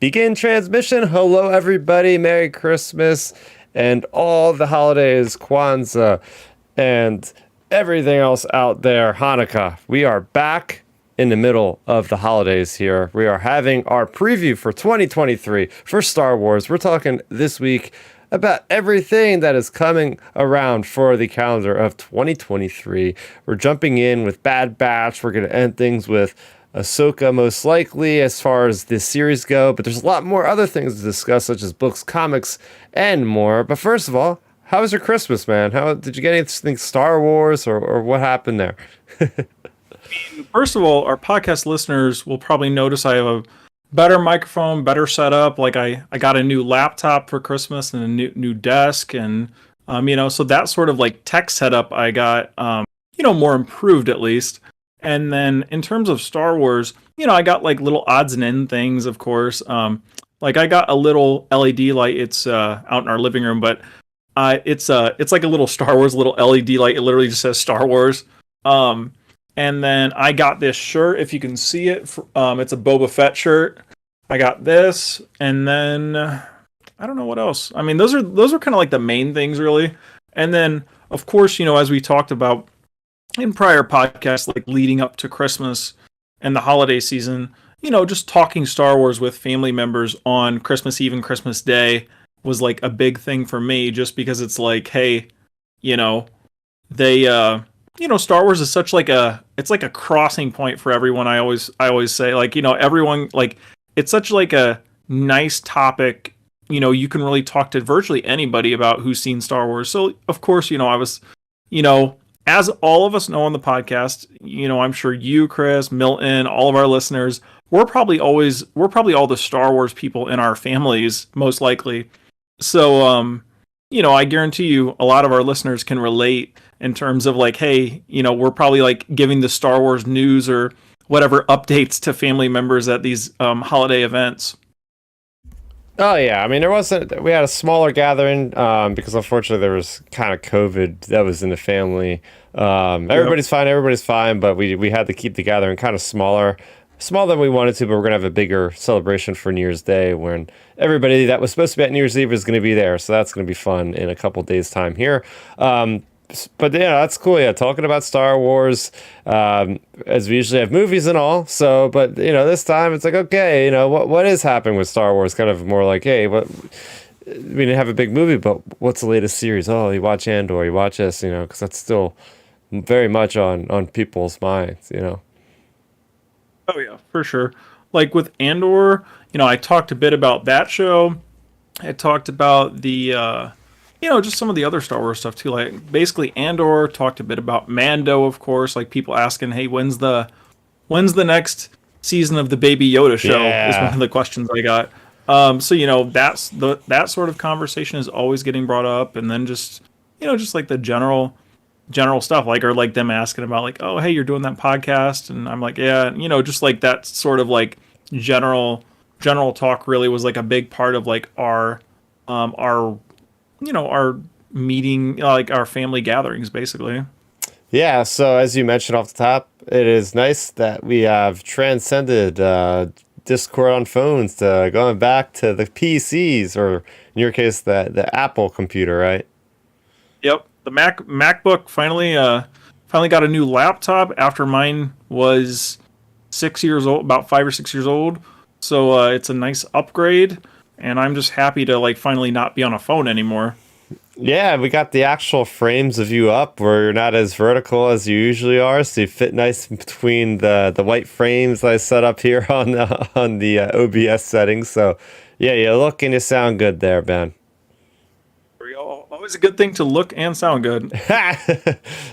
Begin transmission. Hello, everybody. Merry Christmas and all the holidays, Kwanzaa, and everything else out there, Hanukkah. We are back in the middle of the holidays here. We are having our preview for 2023 for Star Wars. We're talking this week about everything that is coming around for the calendar of 2023. We're jumping in with Bad Batch. We're going to end things with Ahsoka, most likely, as far as this series go, but there's a lot more other things to discuss, such as books, comics, and more. But first of all, how was your Christmas, man? How did you get anything Star Wars, or what happened there? First of all, our podcast listeners will probably notice I have a better microphone, better setup. Like I got a new laptop for Christmas and a new desk, and so that sort of like tech setup I got, more improved at least. And then in terms of Star Wars, I got like little odds and end things, of course. Like I got a little LED light. It's out in our living room, but it's like a little Star Wars little LED light. It literally just says Star Wars. And then I got this shirt, if you can see it. It's a Boba Fett shirt. I got this, and then I don't know what else. I mean, those are kind of like the main things, really. And then, of course, as we talked about in prior podcasts, like leading up to Christmas and the holiday season, just talking Star Wars with family members on Christmas Eve and Christmas Day was like a big thing for me, just because it's like, hey, they Star Wars is such like it's like a crossing point for everyone. I always say, like, everyone, like, it's such like a nice topic. You can really talk to virtually anybody about who's seen Star Wars. So of course, I was, as all of us know on the podcast, I'm sure you, Chris, Milton, all of our listeners, we're probably all the Star Wars people in our families, most likely. So, I guarantee you a lot of our listeners can relate in terms of like, hey, we're probably like giving the Star Wars news or whatever updates to family members at these holiday events. Oh yeah, I mean, we had a smaller gathering because unfortunately there was kind of COVID that was in the family. Everybody's fine, but we had to keep the gathering kind of smaller than we wanted to, but we're gonna have a bigger celebration for New Year's Day when everybody that was supposed to be at New Year's Eve is gonna be there. So that's gonna be fun in a couple days' time here. But yeah, that's cool. Yeah, talking about Star Wars, as we usually have movies and all. So, but this time it's like, okay, what is happening with Star Wars? Kind of more like, hey, we didn't have a big movie, but what's the latest series? Oh, you watch Andor, you watch this, because that's still very much on people's minds, Oh yeah, for sure. Like with Andor, I talked a bit about that show. I talked about the just some of the other Star Wars stuff too. Like basically Andor, talked a bit about Mando, of course, like people asking, hey, when's the next season of the Baby Yoda show? Yeah. Is one of the questions I got. So that's that sort of conversation is always getting brought up, and then just like the general stuff, like, or like them asking about like, oh, hey, you're doing that podcast, and I'm like, yeah, just like that sort of like general talk really was like a big part of like our meeting, like our family gatherings, basically. Yeah, so as you mentioned off the top, it is nice that we have transcended Discord on phones to going back to the PCs, or in your case, the Apple computer, right? Yep, the MacBook finally got a new laptop after mine was 6 years old, about 5 or 6 years old. So it's a nice upgrade, and I'm just happy to like finally not be on a phone anymore. Yeah, we got the actual frames of you up where you're not as vertical as you usually are, so you fit nice between the white frames that I set up here on the OBS settings. So yeah, you look and you sound good there, Ben. Always a good thing to look and sound good.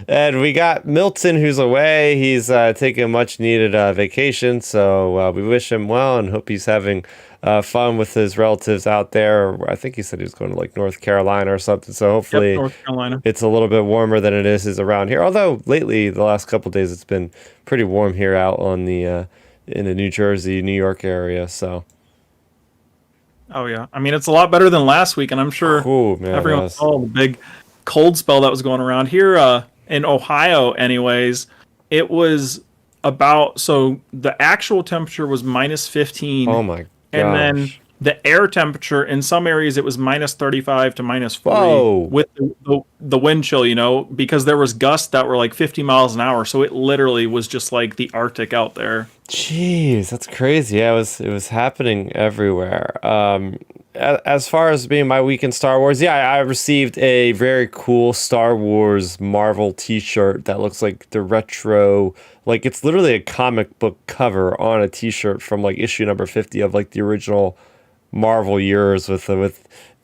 And we got Milton, who's away. He's taking a much needed vacation, so we wish him well and hope he's having fun with his relatives out there. I think he said he was going to like North Carolina or something, so hopefully North Carolina. It's a little bit warmer than it is around here. Although lately, the last couple of days, it's been pretty warm here out on the in the New Jersey, New York area, so. Oh yeah, I mean it's a lot better than last week, and I'm sure everyone saw the big cold spell that was going around here in Ohio. Anyways, it was about, so the actual temperature was minus 15. Oh my gosh. And then the air temperature in some areas it was minus 35 to minus 40 Whoa. with the wind chill, because there was gusts that were like 50 miles an hour. So it literally was just like the Arctic out there. Jeez, that's crazy. Yeah, it was happening everywhere. As far as being my week in Star Wars, yeah, I received a very cool Star Wars Marvel T-shirt that looks like the retro, like it's literally a comic book cover on a T-shirt from like issue number 50 of like the original Marvel years with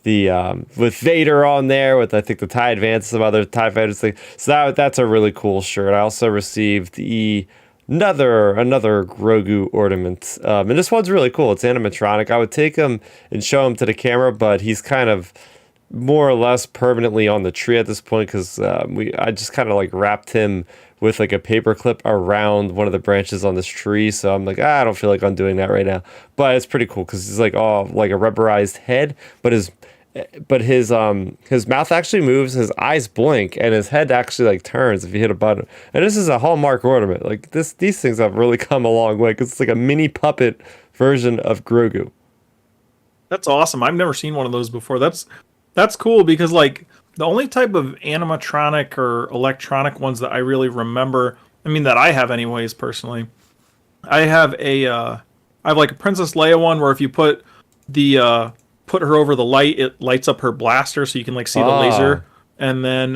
Vader on there, with I think the TIE Advance, some other TIE fighters thing. So that's a really cool shirt. I also received another Grogu ornament, and this one's really cool. It's animatronic. I would take him and show him to the camera, but he's kind of more or less permanently on the tree at this point because I just kind of like wrapped him with like a paper clip around one of the branches on this tree. So I'm like, I don't feel like I'm doing that right now. But it's pretty cool because he's like like a rubberized head, but his mouth actually moves, his eyes blink, and his head actually like turns if you hit a button. And this is a Hallmark ornament. Like these things have really come a long way because it's like a mini puppet version of Grogu. That's awesome. I've never seen one of those before. That's cool because like the only type of animatronic or electronic ones that I really remember, I mean that I have anyways personally. I have like a Princess Leia one where if you put her over the light, it lights up her blaster so you can like see the laser. And then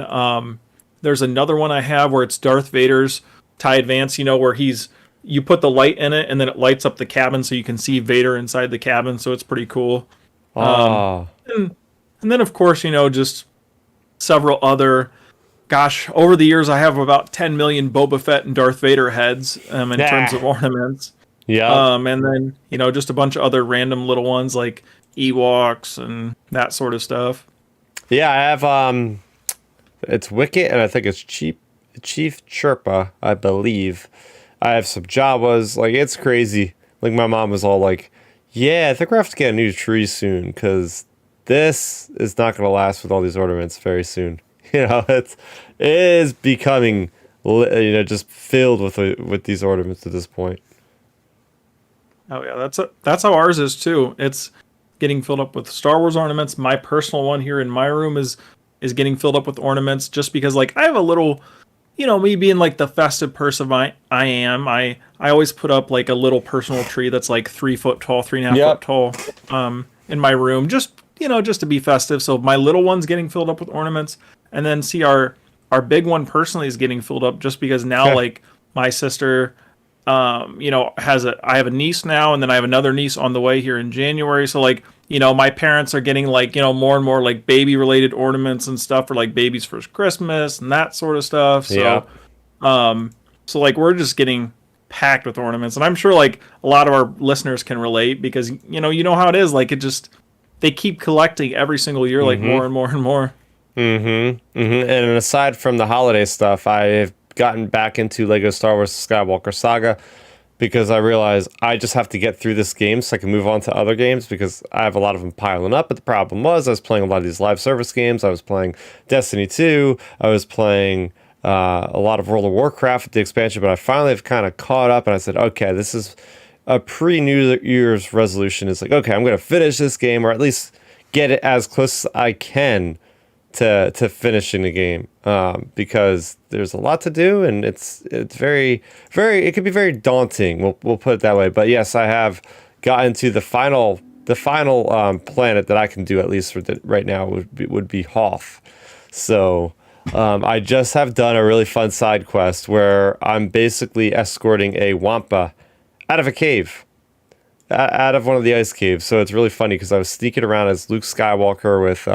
there's another one I have where it's Darth Vader's TIE Advance, where you put the light in it and then it lights up the cabin so you can see Vader inside the cabin, so it's pretty cool. And then of course, just several other, over the years I have about 10 million Boba Fett and Darth Vader heads in terms of ornaments. Yeah. And then, just a bunch of other random little ones like Ewoks and that sort of stuff. Yeah, I have it's Wicket and I think it's Chief Chirpa, I believe. I have some Jawas, like it's crazy. Like my mom was all like, yeah, I think we're gonna have to get a new tree soon because this is not going to last with all these ornaments very soon. It is becoming, just filled with these ornaments at this point. Oh yeah, that's how ours is too. It's getting filled up with Star Wars ornaments. My personal one here in my room is getting filled up with ornaments just because like I have a little, me being like the festive person I am. I always put up like a little personal tree that's like 3 foot tall, 3.5 foot tall, in my room. Just to be festive. So my little one's getting filled up with ornaments, and then see our big one personally is getting filled up just because now like my sister, I have a niece now, and then I have another niece on the way here in January. So like, my parents are getting like, more and more like baby related ornaments and stuff for like baby's first Christmas and that sort of stuff. So, so like we're just getting packed with ornaments, and I'm sure like a lot of our listeners can relate because, you know how it is. Like they keep collecting every single year, like more and more and more. And aside from the holiday stuff, I've gotten back into Lego Star Wars Skywalker Saga because I realized I just have to get through this game so I can move on to other games because I have a lot of them piling up. But the problem was I was playing a lot of these live service games. I was playing Destiny 2. I was playing a lot of World of Warcraft with the expansion, but I finally have kind of caught up and I said, okay, this is a pre-New Year's resolution. It's like, okay, I'm going to finish this game or at least get it as close as I can to finishing the game because there's a lot to do and it's very, very, it can be very daunting. We'll put it that way. But yes, I have gotten to the final planet that I can do at least right now would be Hoth. So I just have done a really fun side quest where I'm basically escorting a Wampa out of a cave, out of one of the ice caves. So it's really funny because I was sneaking around as Luke Skywalker with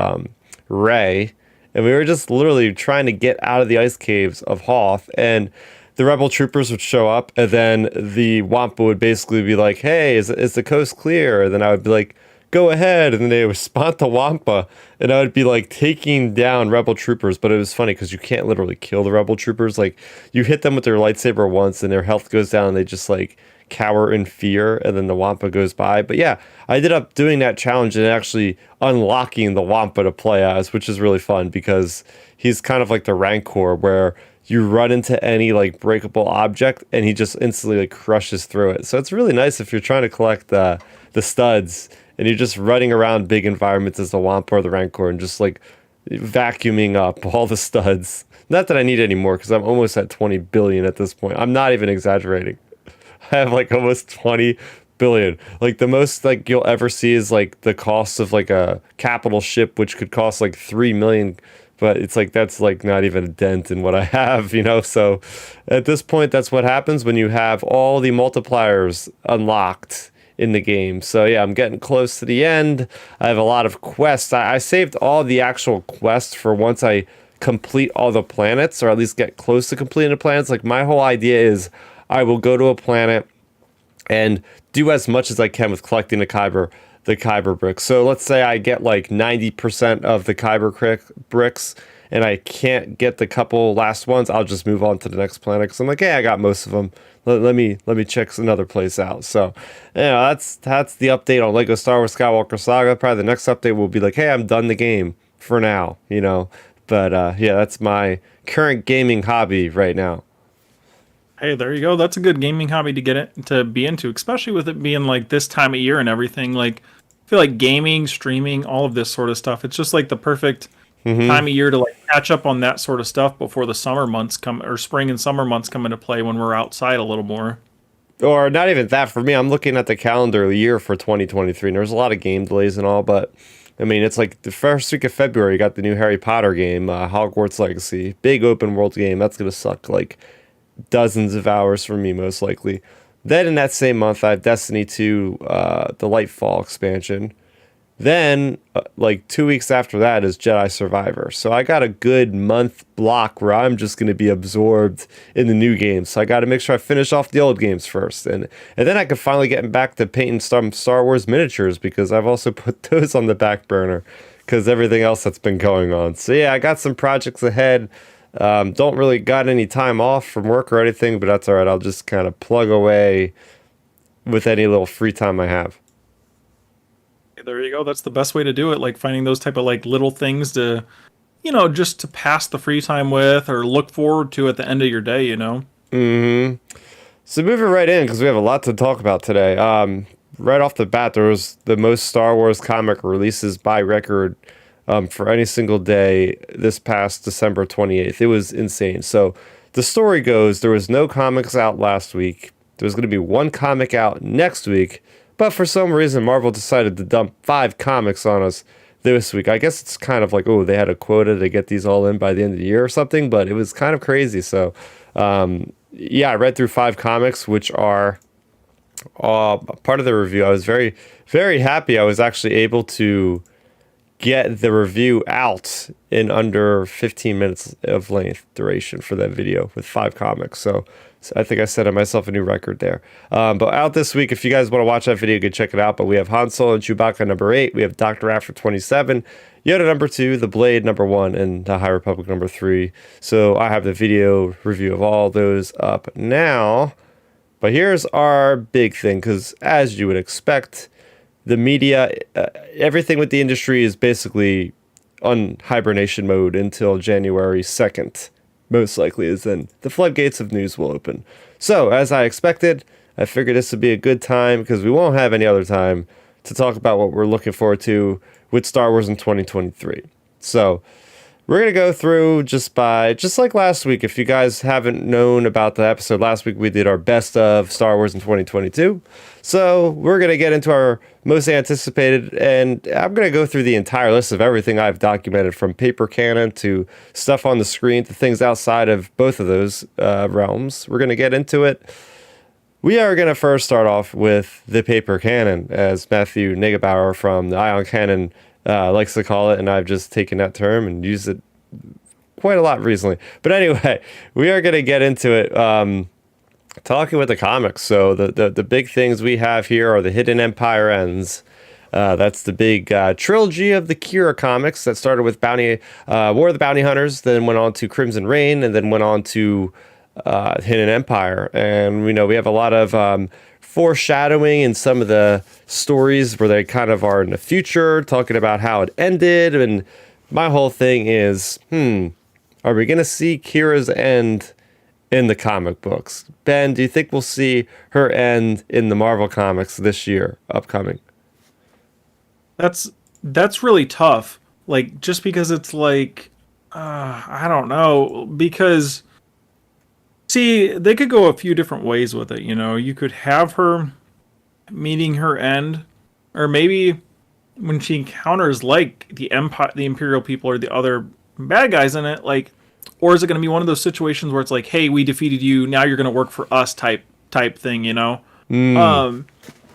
Rey, and we were just literally trying to get out of the ice caves of Hoth, and the rebel troopers would show up, and then the Wampa would basically be like, hey, is the coast clear? And then I would be like, go ahead, and then they would spot the Wampa, and I would be like taking down rebel troopers. But it was funny because you can't literally kill the rebel troopers. Like you hit them with their lightsaber once and their health goes down and they just like cower in fear, and then the Wampa goes by. But yeah, I ended up doing that challenge and actually unlocking the Wampa to play as, which is really fun because he's kind of like the Rancor where you run into any like breakable object and he just instantly like crushes through it. So it's really nice if you're trying to collect the studs and you're just running around big environments as the Wampa or the Rancor and just like vacuuming up all the studs. Not that I need any more because I'm almost at 20 billion at this point. I'm not even exaggerating. I have like almost 20 billion. Like the most like you'll ever see is like the cost of like a capital ship, which could cost like 3 million. But it's like that's like not even a dent in what I have, you know? So at this point, that's what happens when you have all the multipliers unlocked in the game. So yeah, I'm getting close to the end. I have a lot of quests. I saved all the actual quests for once I complete all the planets, or at least get close to completing the planets. Like my whole idea is I will go to a planet and do as much as I can with collecting the Kyber bricks. So let's say I get like 90% of the Kyber bricks and I can't get the couple last ones, I'll just move on to the next planet because I'm like, hey, I got most of them. Let me check another place out. So, yeah, that's the update on Lego Star Wars Skywalker Saga. Probably the next update will be like, hey, I'm done the game for now, you know. But yeah, that's my current gaming hobby right now. Hey, there you go. That's a good gaming hobby to get it to be into, especially with it being like this time of year and everything. Like, I feel like gaming, streaming, all of this sort of stuff. It's just like the perfect time of year to like catch up on that sort of stuff before the summer months come, or spring and summer months come into play when we're outside a little more. Or not even that for me. I'm looking at the calendar year for 2023, and there's a lot of game delays and all, but I mean, it's like the first week of February, you got the new Harry Potter game, Hogwarts Legacy, big open world game. That's gonna suck like dozens of hours for me, most likely. Then in that same month, I have Destiny 2, the Lightfall expansion. Then, like 2 weeks after that is Jedi Survivor. So I got a good month block where I'm just going to be absorbed in the new games. So I got to make sure I finish off the old games first. And then I can finally get back to painting some Star Wars miniatures because I've also put those on the back burner because everything else that's been going on. So yeah, I got some projects ahead. Don't really got any time off from work or anything, but that's all right. I'll just kind of plug away with any little free time I have. There you go. That's the best way to do it. Like finding those type of like little things to, you know, just to pass the free time with or look forward to at the end of your day, you know? Mm-hmm. So moving right in, because we have a lot to talk about today. Right off the bat, there was the most Star Wars comic releases by record for any single day this past December 28th. It was insane. So the story goes, there was no comics out last week. There was going to be one comic out next week. But for some reason, Marvel decided to dump 5 comics on us this week. I guess it's kind of like, oh, they had a quota to get these all in by the end of the year or something, but it was kind of crazy. So, yeah, I read through 5 comics, which are part of the review. I was very, very happy I was actually able to get the review out in under 15 minutes of length duration for that video with 5 comics. So I think I set myself a new record there. But out this week, if you guys want to watch that video, you can check it out. But we have Han Solo and Chewbacca number 8. We have Dr. After 27, Yoda number 2, The Blade number 1, and The High Republic number 3. So I have the video review of all those up now. But here's our big thing, because as you would expect, the media, everything with the industry is basically on hibernation mode until January 2nd. Most likely is then the floodgates of news will open. So, as I expected, I figured this would be a good time because we won't have any other time to talk about what we're looking forward to with Star Wars in 2023. So, we're going to go through just like last week. If you guys haven't known about the episode last week, we did our best of Star Wars in 2022. So we're going to get into our most anticipated, and I'm going to go through the entire list of everything I've documented from paper canon to stuff on the screen to things outside of both of those realms. We're going to get into it. We are going to first start off with the paper canon, as Matthew Negebauer from the Ion Canon likes to call it, and I've just taken that term and used it quite a lot recently. But anyway, we are going to get into it, talking with the comics. So the big things we have here are the Hidden Empire Ends. That's the big trilogy of the Kira comics that started with War of the Bounty Hunters, then went on to Crimson Reign, and then went on to Hidden Empire. And we know we have a lot of foreshadowing in some of the stories where they kind of are in the future, talking about how it ended. And my whole thing is, Are we going to see Kira's end in the comic books? Ben, do you think we'll see her end in the Marvel comics this year, upcoming? That's really tough. Like, just because it's like, I don't know, because see, they could go a few different ways with it. You could have her meeting her end, or maybe when she encounters like the empire, the Imperial people, or the other bad guys in it, like, or is it going to be one of those situations where it's like, hey, we defeated you, now you're going to work for us type thing. Mm. Um,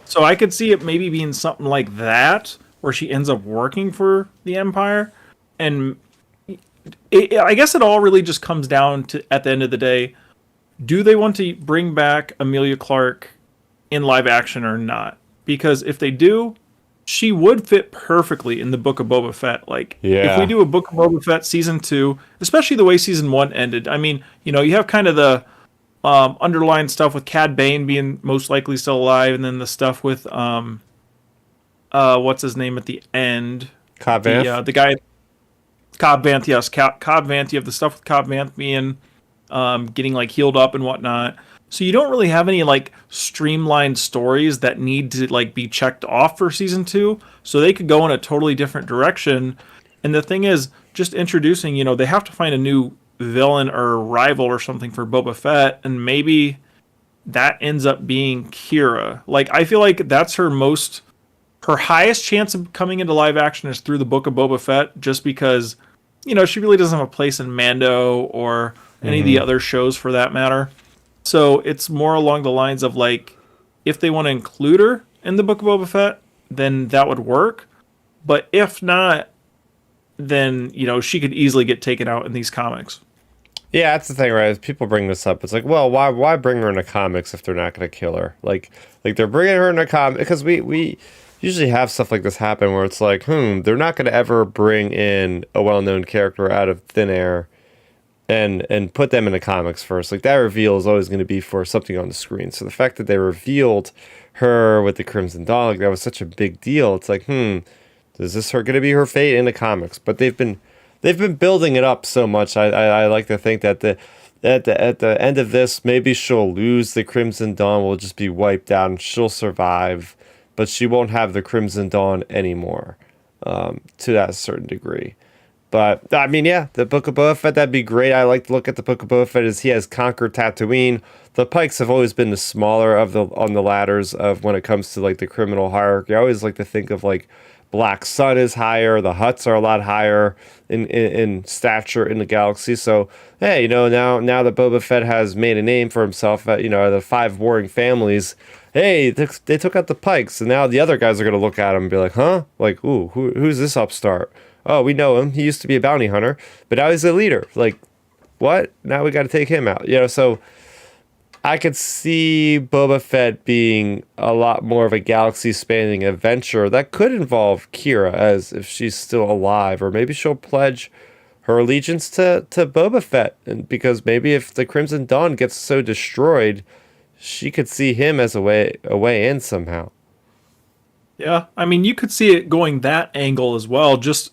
so I could see it maybe being something like that, where she ends up working for the Empire, and I guess it all really just comes down to, at the end of the day, do they want to bring back Emilia Clarke in live action or not? Because if they do, she would fit perfectly in the Book of Boba Fett. Like, if we Yeah. do a Book of Boba Fett season 2, especially the way season 1 ended, I mean, you have kind of the underlying stuff with Cad Bane being most likely still alive, and then the stuff with what's his name at the end, Cobb Vanth? the guy Cobb Vanth. Yes, Cobb Vanth. You have the stuff with Cobb Vanth being getting like healed up and whatnot. So you don't really have any like streamlined stories that need to like be checked off for season 2. So they could go in a totally different direction. And the thing is, just introducing, they have to find a new villain or rival or something for Boba Fett, and maybe that ends up being Kira. Like, I feel like that's her highest chance of coming into live action is through the Book of Boba Fett, just because, she really doesn't have a place in Mando or any of the other shows for that matter. So it's more along the lines of like, if they want to include her in the Book of Boba Fett, then that would work. But if not, then, she could easily get taken out in these comics. Yeah, that's the thing, right? As people bring this up, it's like, well, why bring her in the comics if they're not going to kill her? Like they're bringing her in the comic because we usually have stuff like this happen where it's like, they're not going to ever bring in a well-known character out of thin air and put them in the comics first. Like, that reveal is always going to be for something on the screen. So the fact that they revealed her with the Crimson Dawn, like, that was such a big deal. It's like, is this her going to be her fate in the comics? But they've been building it up so much. I like to think that at the end of this, maybe she'll lose the Crimson Dawn, will just be wiped out, and she'll survive, but she won't have the Crimson Dawn anymore, to that certain degree. But I mean, yeah, the Book of Boba Fett, that'd be great. I like to look at the Book of Boba Fett as he has conquered Tatooine. The Pikes have always been the smaller of on the ladders of when it comes to like the criminal hierarchy. I always like to think of like Black Sun is higher, the Hutts are a lot higher in stature in the galaxy. So hey, now that Boba Fett has made a name for himself, the 5 warring families. Hey, they took out the Pikes, and now the other guys are gonna look at him and be like, huh? Like, ooh, who's this upstart? Oh, we know him. He used to be a bounty hunter, but now he's a leader. Like, what? Now we got to take him out. So I could see Boba Fett being a lot more of a galaxy-spanning adventure that could involve Kira, as if she's still alive, or maybe she'll pledge her allegiance to Boba Fett, and because maybe if the Crimson Dawn gets so destroyed, she could see him as a way in somehow. Yeah, I mean, you could see it going that angle as well. Just,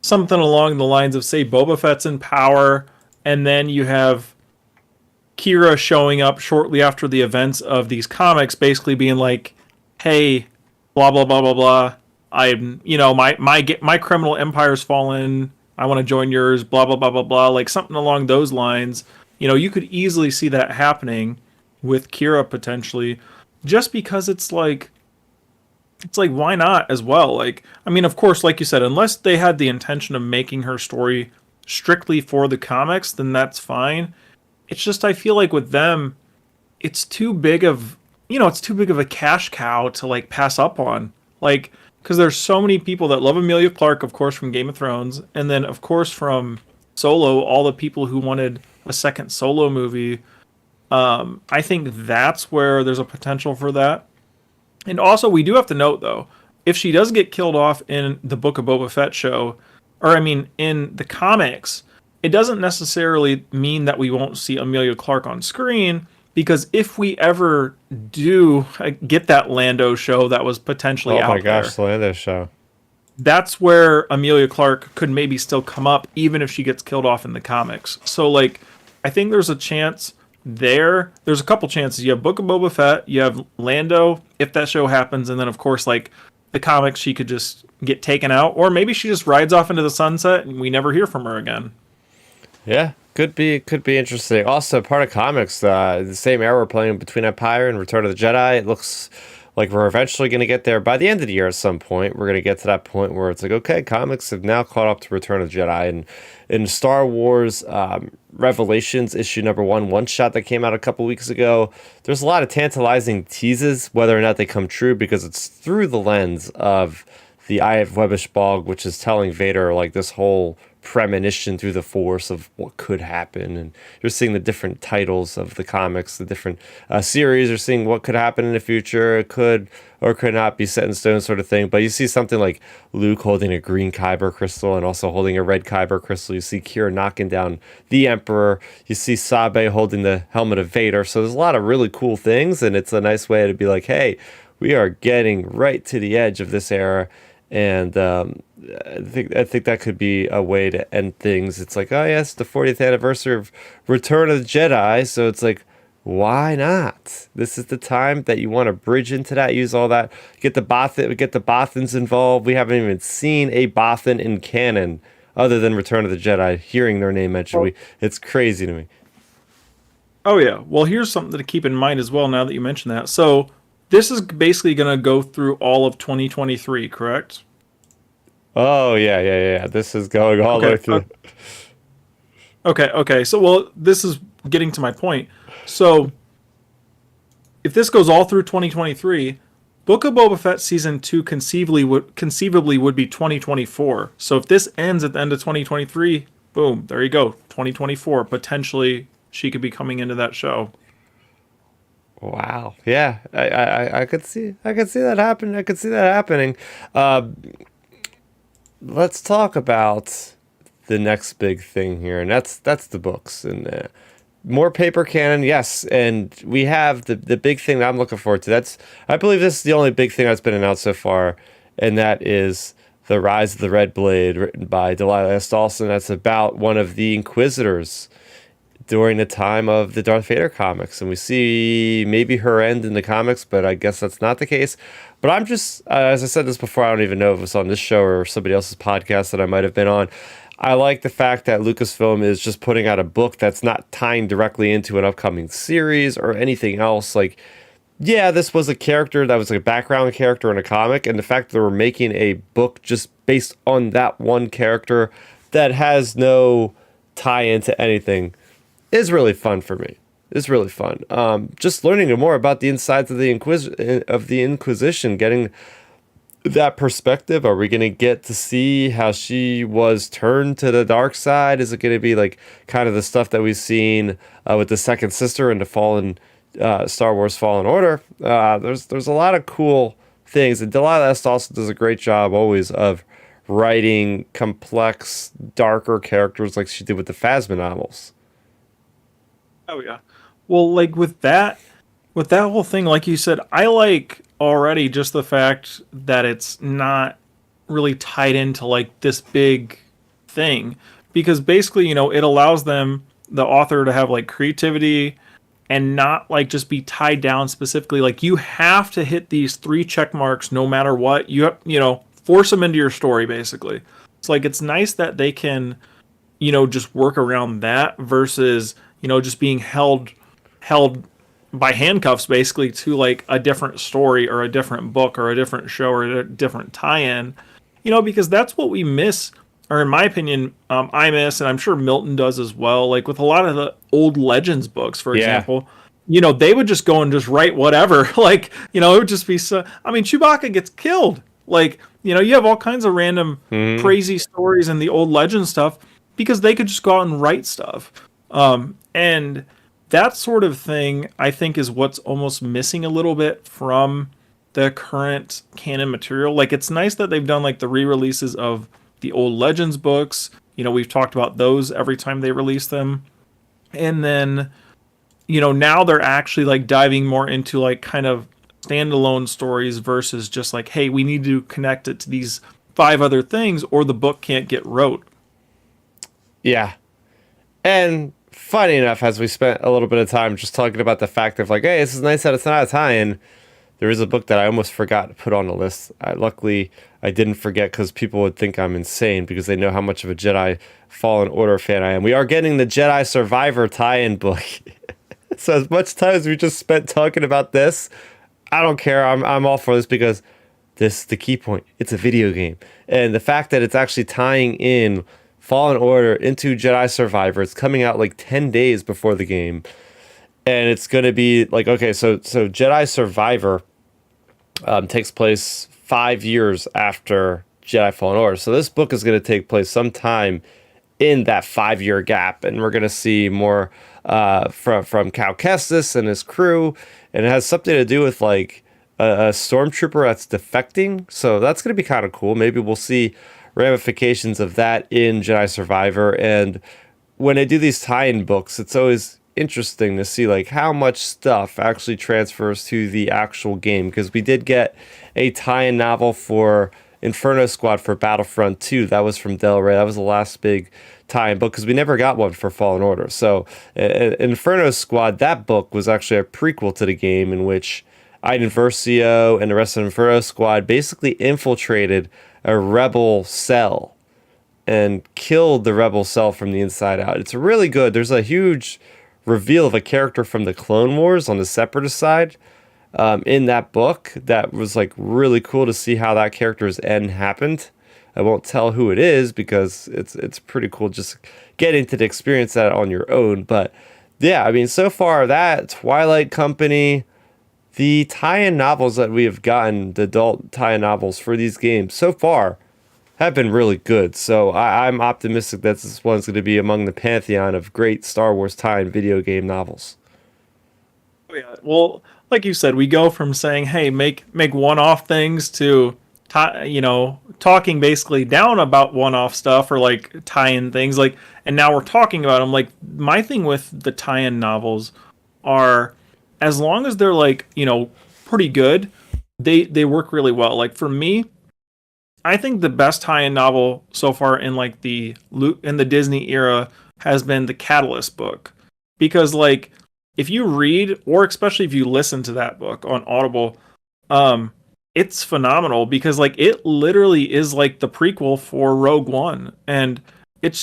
something along the lines of, say, Boba Fett's in power, and then you have Kira showing up shortly after the events of these comics, basically being like, hey, blah, blah, blah, blah, blah. I'm, my criminal empire's fallen. I want to join yours, blah, blah, blah, blah, blah. Like something along those lines. You could easily see that happening with Kira potentially, just because it's like, why not as well? Like, I mean, of course, like you said, unless they had the intention of making her story strictly for the comics, then that's fine. It's just, I feel like with them, it's too big of a cash cow to like pass up on. Like, because there's so many people that love Emilia Clarke, of course, from Game of Thrones, and then of course from Solo, all the people who wanted a second Solo movie. I think that's where there's a potential for that. And also, we do have to note, though, if she does get killed off in the Book of Boba Fett show, or I mean, in the comics, it doesn't necessarily mean that we won't see Emilia Clarke on screen, because if we ever do get that Lando show that was potentially out there. Oh my gosh, the Lando show. that's where Amelia Clark could maybe still come up, even if she gets killed off in the comics. So, like, I think there's a chance there. There's a couple chances. You have Book of Boba Fett, you have Lando, if that show happens, and then, of course, like, the comics, she could just get taken out, or maybe she just rides off into the sunset and we never hear from her again. Yeah, could be interesting. Also, part of comics, the same era we're playing between Empire and Return of the Jedi. It looks like we're eventually going to get there by the end of the year at some point. We're going to get to that point where it's like, okay, comics have now caught up to Return of the Jedi. And in Star Wars Revelations issue number one shot that came out a couple weeks ago, there's a lot of tantalizing teases, whether or not they come true, because it's through the lens of the Eye of Webbish Bog, which is telling Vader like this whole premonition through the Force of what could happen, and you're seeing the different titles of the comics, the different series. You're seeing what could happen in the future. It could or could not be set in stone, sort of thing. But you see something like Luke holding a green kyber crystal and also holding a red kyber crystal. You see Kira knocking down the Emperor. You see Sabe holding the helmet of Vader. So there's a lot of really cool things, and it's a nice way to be like, hey, we are getting right to the edge of this era. And I think that could be a way to end things. It's like, oh yes, the 40th anniversary of Return of the Jedi, so it's like, why not? This is the time that you want to bridge into that, use all that, get the Bothans involved. We haven't even seen a Bothan in canon other than Return of the Jedi. Hearing their name mentioned, it's crazy to me. Oh yeah. Well, here's something to keep in mind as well. Now that you mention that, so this is basically going to go through all of 2023, correct? Oh yeah. This is going all the way through. Okay. So, well, this is getting to my point. So, if this goes all through 2023, Book of Boba Fett season 2 conceivably would be 2024. So, if this ends at the end of 2023, boom, there you go, 2024. Potentially, she could be coming into that show. Wow. Yeah, I could see that happen. I could see that happening. Let's talk about the next big thing here, and that's the books and more paper canon. Yes, and we have the big thing that I'm looking forward to. I believe this is the only big thing that's been announced so far, and that is The Rise of the Red Blade, written by Delilah S. Dawson. That's about one of the Inquisitors during the time of the Darth Vader comics, and we see maybe her end in the comics, but I guess that's not the case. But I'm just, as I said this before, I don't even know if it's on this show or somebody else's podcast that I might have been on. I like the fact that Lucasfilm is just putting out a book that's not tying directly into an upcoming series or anything else. Like, yeah, this was a character that was like a background character in a comic, and the fact that we're making a book just based on that one character that has no tie into anything is really fun for me. It's really fun. Just learning more about the insides of the Inquisition, getting that perspective. Are we going to get to see how she was turned to the dark side? Is it going to be like kind of the stuff that we've seen with the second sister and the Fallen Star Wars Fallen Order? There's a lot of cool things, and Delilah S. also does a great job always of writing complex, darker characters like she did with the Phasma novels. Oh yeah. Well, like with that whole thing, like you said, I like already just the fact that it's not really tied into like this big thing, because basically, it allows the author to have like creativity and not like just be tied down specifically. Like, you have to hit these 3 check marks no matter what. You have, force them into your story basically. It's like, it's nice that they can, just work around that versus just being held by handcuffs basically to like a different story or a different book or a different show or a different tie-in, because that's what we miss, or in my opinion, I miss, and I'm sure Milton does as well. Like with a lot of the old Legends books, for example, they would just go and just write whatever. Like, it would just be so. I mean, Chewbacca gets killed. Like, you have all kinds of random crazy stories in the old Legend stuff because they could just go out and write stuff. And that sort of thing, I think, is what's almost missing a little bit from the current canon material. Like, it's nice that they've done like the re-releases of the old Legends books. We've talked about those every time they release them. And then, now they're actually like diving more into like kind of standalone stories versus just like, hey, we need to connect it to these 5 other things, or the book can't get wrote. Yeah. And funny enough, as we spent a little bit of time just talking about the fact of like, hey, this is nice that it's not a tie-in. There is a book that I almost forgot to put on the list. Luckily, I didn't forget because people would think I'm insane because they know how much of a Jedi Fallen Order fan I am. We are getting the Jedi Survivor tie-in book. So as much time as we just spent talking about this, I don't care. I'm all for this because this is the key point. It's a video game. And the fact that it's actually tying in Fallen Order into Jedi Survivor, it's coming out like 10 days before the game. And it's going to be like, okay, so Jedi Survivor takes place 5 years after Jedi Fallen Order. So this book is going to take place sometime in that 5-year gap, and we're going to see more from Cal Kestis and his crew, and it has something to do with like a stormtrooper that's defecting. So that's going to be kind of cool. Maybe we'll see ramifications of that in Jedi Survivor. And when they do these tie-in books, it's always interesting to see like how much stuff actually transfers to the actual game, because we did get a tie-in novel for Inferno Squad for Battlefront 2. That was from Del Rey. That was the last big tie-in book because we never got one for Fallen Order. So Inferno Squad, that book was actually a prequel to the game in which Iden Versio and the rest of Inferno Squad basically infiltrated a rebel cell and killed the rebel cell from the inside out. It's really good. There's a huge reveal of a character from the Clone Wars on the Separatist side in that book that was like really cool to see how that character's end happened. I won't tell who it is because it's pretty cool just getting to experience that on your own. But yeah, I mean, so far that Twilight Company, the tie-in novels that we have gotten, the adult tie-in novels for these games so far have been really good. So I'm optimistic that this one's going to be among the pantheon of great Star Wars tie-in video game novels. Oh, yeah. Well, like you said, we go from saying, "Hey, make one-off things" to talking basically down about one-off stuff or like tie-in things. Like, and now we're talking about them. Like, my thing with the tie-in novels are, as long as they're like pretty good, they work really well. Like for me, I think the best tie-in novel so far in like the Disney era has been the Catalyst book, because like if you read, or especially if you listen to that book on Audible, it's phenomenal because like it literally is like the prequel for Rogue One, and it's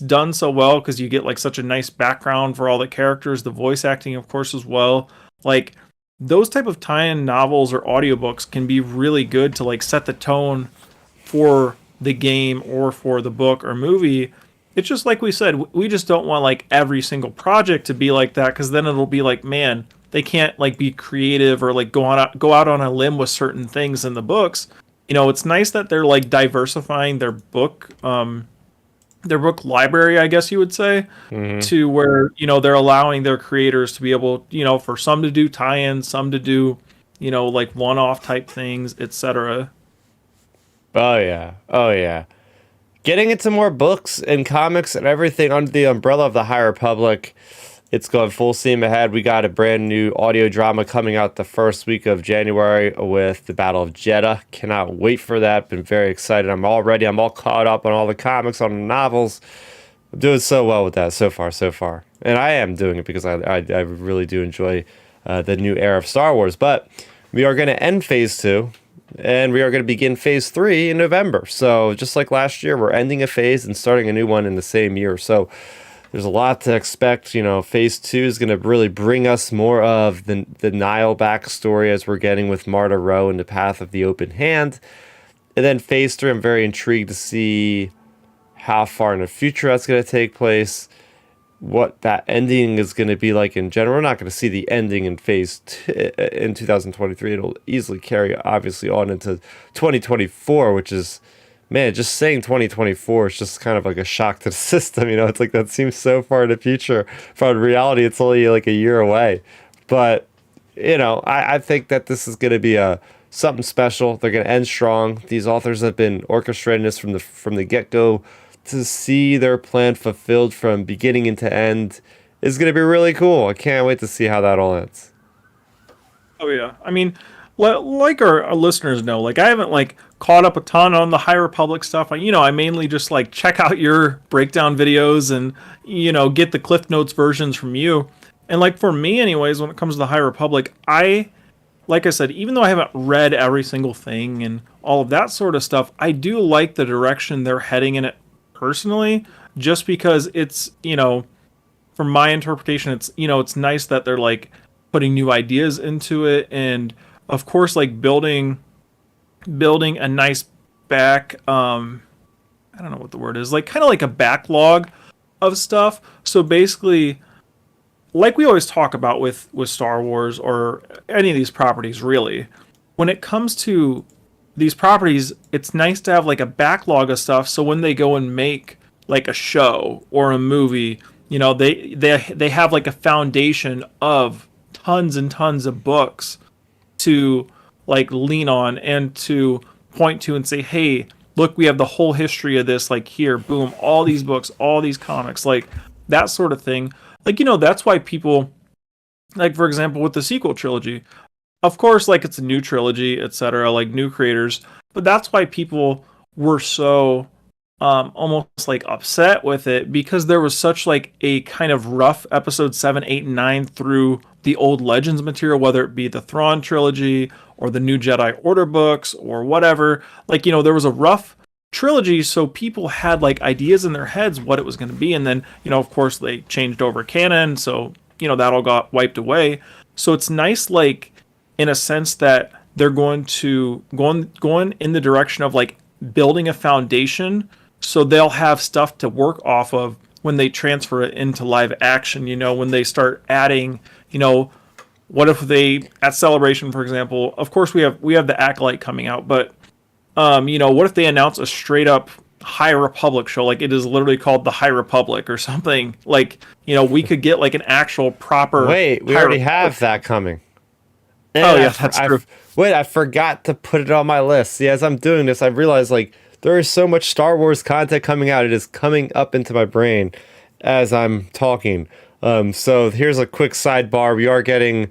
done so well because you get like such a nice background for all the characters, the voice acting of course as well. Like those type of tie-in novels or audiobooks can be really good to like set the tone for the game or for the book or movie. It's just like we said, we just don't want like every single project to be like that, because then it'll be like, man, they can't like be creative or like go out on a limb with certain things in the books. It's nice that they're like diversifying their book library, I guess you would say, to where they're allowing their creators to be able, for some to do tie-ins, some to do like one-off type things, etc. Oh yeah. Getting into more books and comics and everything under the umbrella of the High Republic. It's going full steam ahead. We got a brand new audio drama coming out the first week of January with the Battle of Jeddah. Cannot wait for that. Been very excited. I'm all caught up on all the comics, on the novels. I'm doing so well with that so far. And I am doing it because I really do enjoy the new era of Star Wars. But we are going to end Phase 2. And we are going to begin Phase 3 in November. So just like last year, we're ending a phase and starting a new one in the same year. So there's a lot to expect. Phase 2 is going to really bring us more of the Nile backstory as we're getting with Marta Rowe in the Path of the Open Hand. And then Phase 3, I'm very intrigued to see how far in the future that's going to take place, what that ending is going to be like in general. We're not going to see the ending in Phase 2 in 2023. It'll easily carry, obviously, on into 2024, which is, man, just saying 2024 is just kind of like a shock to the system. It's like that seems so far in the future. But in reality, it's only like a year away. But, I think that this is going to be something special. They're going to end strong. These authors have been orchestrating this from the get-go. To see their plan fulfilled from beginning into end is going to be really cool. I can't wait to see how that all ends. Oh yeah, I mean, like our listeners know, like I haven't like caught up a ton on the High Republic stuff. I mainly just like check out your breakdown videos and get the Cliff Notes versions from you. And like for me, anyways, when it comes to the High Republic, like I said, even though I haven't read every single thing and all of that sort of stuff, I do like the direction they're heading in it personally, just because it's from my interpretation, it's nice that they're like putting new ideas into it, and of course like building a nice back I don't know what the word is, like kind of like a backlog of stuff. So basically, like we always talk about with Star Wars or any of these properties really, when it comes to these properties, it's nice to have like a backlog of stuff, so when they go and make like a show or a movie, they have like a foundation of tons and tons of books to like lean on and to point to and say, hey, look, we have the whole history of this, like here, boom, all these books, all these comics, like that sort of thing. Like, that's why people, like, for example, with the sequel trilogy, of course, like it's a new trilogy, etc., like new creators, but that's why people were so almost like upset with it, because there was such like a kind of rough episode 7, 8, and 9 through the old Legends material, whether it be the Thrawn trilogy or the new Jedi Order books or whatever. Like, there was a rough trilogy, so people had like ideas in their heads what it was going to be, and then of course they changed over canon, so that all got wiped away. So it's nice, like in a sense, that they're going in the direction of like building a foundation, so they'll have stuff to work off of when they transfer it into live action. When they start adding, what if they at Celebration, for example, of course we have the Acolyte coming out, but what if they announce a straight up High Republic show, like it is literally called the High Republic or something, like we could get like an actual proper Wait, we High already Republic. have that coming. Oh yeah, that's true. Wait, I forgot to put it on my list. See, as I'm doing this, I realized like there is so much Star Wars content coming out. It is coming up into my brain as I'm talking. So here's a quick sidebar. We are getting,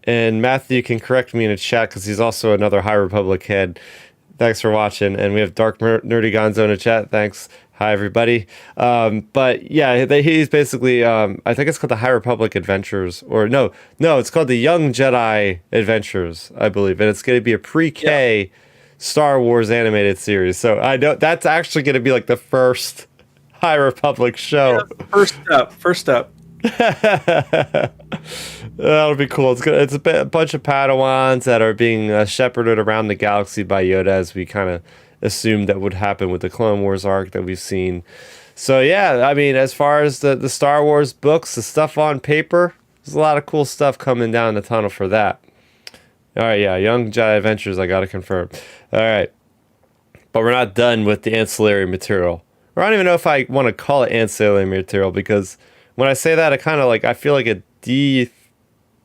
and Matthew can correct me in the chat because he's also another High Republic head. Thanks for watching. And we have Dark Nerdy Gonzo in the chat. Thanks. Hi, everybody. But yeah, he's basically, I think it's called the High Republic Adventures, or no, it's called the Young Jedi Adventures, I believe. And it's going to be a pre-K Star Wars animated series. So I know that's actually going to be like the first High Republic show. Yeah, first step. That'll be cool. It's a bunch of Padawans that are being shepherded around the galaxy by Yoda, as we kind of assumed that would happen with the Clone Wars arc that we've seen. So yeah, I mean, as far as the Star Wars books, the stuff on paper, there's a lot of cool stuff coming down the tunnel for that. All right, yeah, Young Jedi Adventures, I gotta confirm. All right, but we're not done with the ancillary material. Or I don't even know if I want to call it ancillary material, because when I say that, I feel like it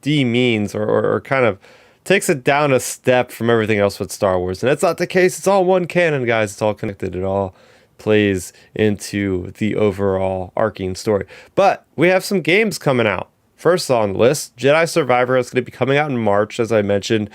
demeans or kind of takes it down a step from everything else with Star Wars. And that's not the case. It's all one canon, guys. It's all connected. It all plays into the overall arcing story. But we have some games coming out. First on the list, Jedi Survivor is going to be coming out in March, as I mentioned.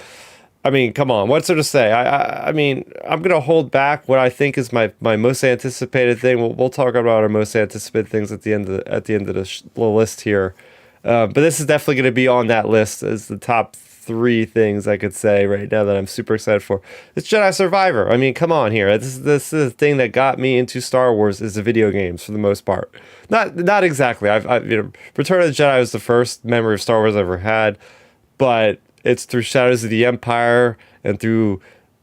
I mean, come on, what's there to say? I mean, I'm going to hold back what I think is my most anticipated thing. We'll talk about our most anticipated things at the end of the list here. But this is definitely going to be on that list as the top 3 things I could say right now that I'm super excited for. It's Jedi Survivor. I mean, come on here. This is the thing that got me into Star Wars, is the video games for the most part. Not exactly. Return of the Jedi was the first memory of Star Wars I ever had, but it's through Shadows of the Empire and through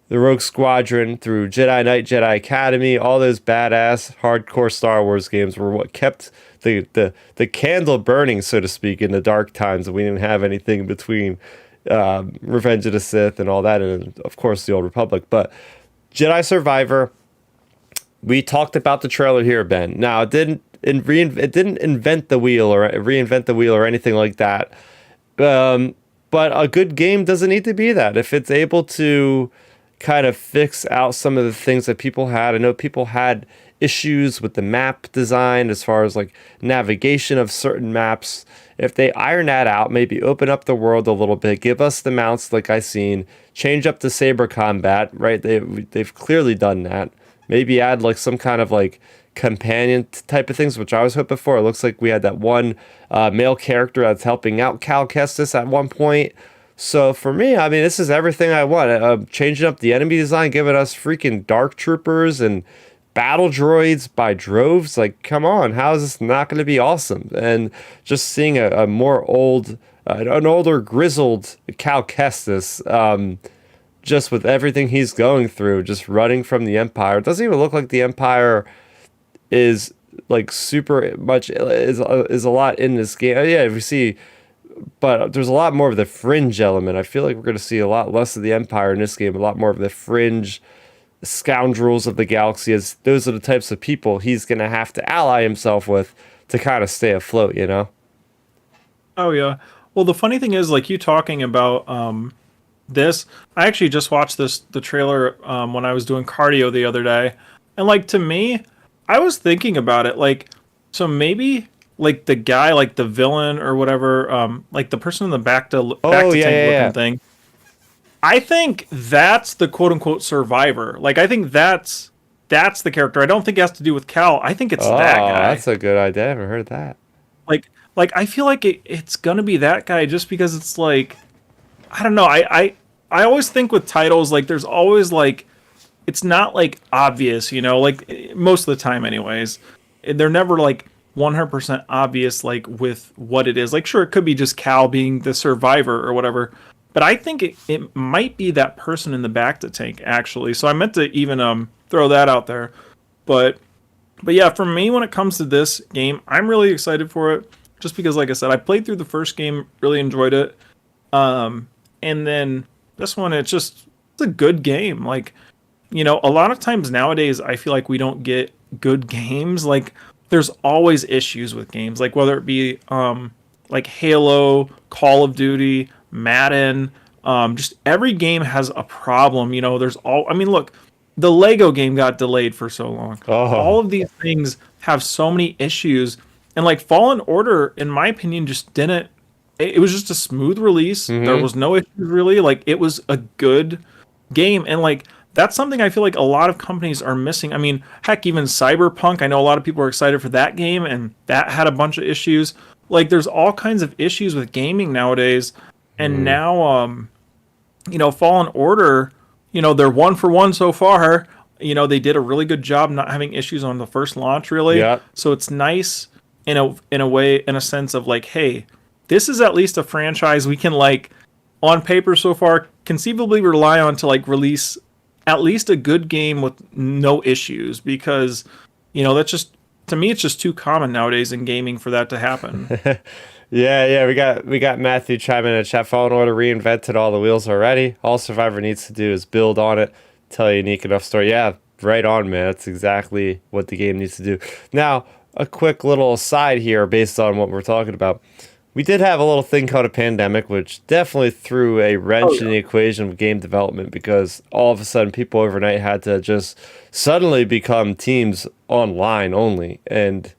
the Rogue Squadron, through Jedi Knight, Jedi Academy. All those badass, hardcore Star Wars games were what kept the candle burning, so to speak, in the dark times. And we didn't have anything between Revenge of the Sith and all that, and of course the Old Republic. But Jedi Survivor, we talked about the trailer here, Ben. Now it didn't invent the wheel or reinvent the wheel or anything like that. But a good game doesn't need to be that. If it's able to kind of fix out some of the things that people had. I know people had issues with the map design as far as like navigation of certain maps. If they iron that out, maybe open up the world a little bit, give us the mounts like I seen, change up the saber combat, right? They've clearly done that. Maybe add like some kind of like companion type of things, which I was hoping for. It looks like we had that one male character that's helping out Cal Kestis at one point. So for me, I mean, this is everything I want. Changing up the enemy design, giving us freaking dark troopers and battle droids by droves. Like, come on, how is this not going to be awesome? And just seeing a more an older grizzled Cal Kestis, just with everything he's going through, just running from the Empire. It doesn't even look like the Empire is like super much is a lot in this game. Yeah, if we see. But there's a lot more of the fringe element. I feel like we're going to see a lot less of the Empire in this game, a lot more of the fringe scoundrels of the galaxy, as those are the types of people he's going to have to ally himself with to kind of stay afloat, you know? Oh, yeah. Well, the funny thing is, like, you talking about this, I actually just watched the trailer when I was doing cardio the other day. And, like, to me, I was thinking about it, like, so maybe like the guy, like the villain or whatever, like the person in the back to tank looking thing. I think that's the quote unquote survivor. Like I think that's the character. I don't think it has to do with Cal. I think it's that guy. That's a good idea. I haven't heard that. Like I feel like it's gonna be that guy just because it's like, I don't know. I always think with titles, like there's always like, it's not like obvious, you know, like most of the time anyways. They're never like 100% obvious, like with what it is. Like, sure, it could be just Cal being the survivor or whatever, but I think it might be that person in the back to tank actually. So I meant to even throw that out there, but yeah, for me when it comes to this game, I'm really excited for it just because, like I said, I played through the first game, really enjoyed it, and then this one, it's a good game. Like, you know, a lot of times nowadays I feel like we don't get good games. Like there's always issues with games, like whether it be like Halo, Call of Duty, Madden, just every game has a problem. You know, I mean, look, the Lego game got delayed for so long. All of these things have so many issues, and like Fallen Order, in my opinion, just didn't. It was just a smooth release. There was no issues really. Like it was a good game, and like that's something I feel like a lot of companies are missing. I mean, heck, even Cyberpunk, I know a lot of people are excited for that game, and that had a bunch of issues. Like, there's all kinds of issues with gaming nowadays. And now, you know, Fallen Order, you know, they're 1-for-1 so far. You know, they did a really good job not having issues on the first launch, really. Yeah. So it's nice in a way, in a sense of like, hey, this is at least a franchise we can, like, on paper so far, conceivably rely on to, like, release at least a good game with no issues, because, you know, that's just, to me, it's just too common nowadays in gaming for that to happen. Yeah, we got Matthew chiming in the chat. Fallen Order reinvented all the wheels already. All Survivor needs to do is build on it, tell a unique enough story. Yeah, right on, man. That's exactly what the game needs to do. Now, a quick little aside here based on what we're talking about. We did have a little thing called a pandemic, which definitely threw a wrench in the equation of game development, because all of a sudden people overnight had to just suddenly become teams online only. And,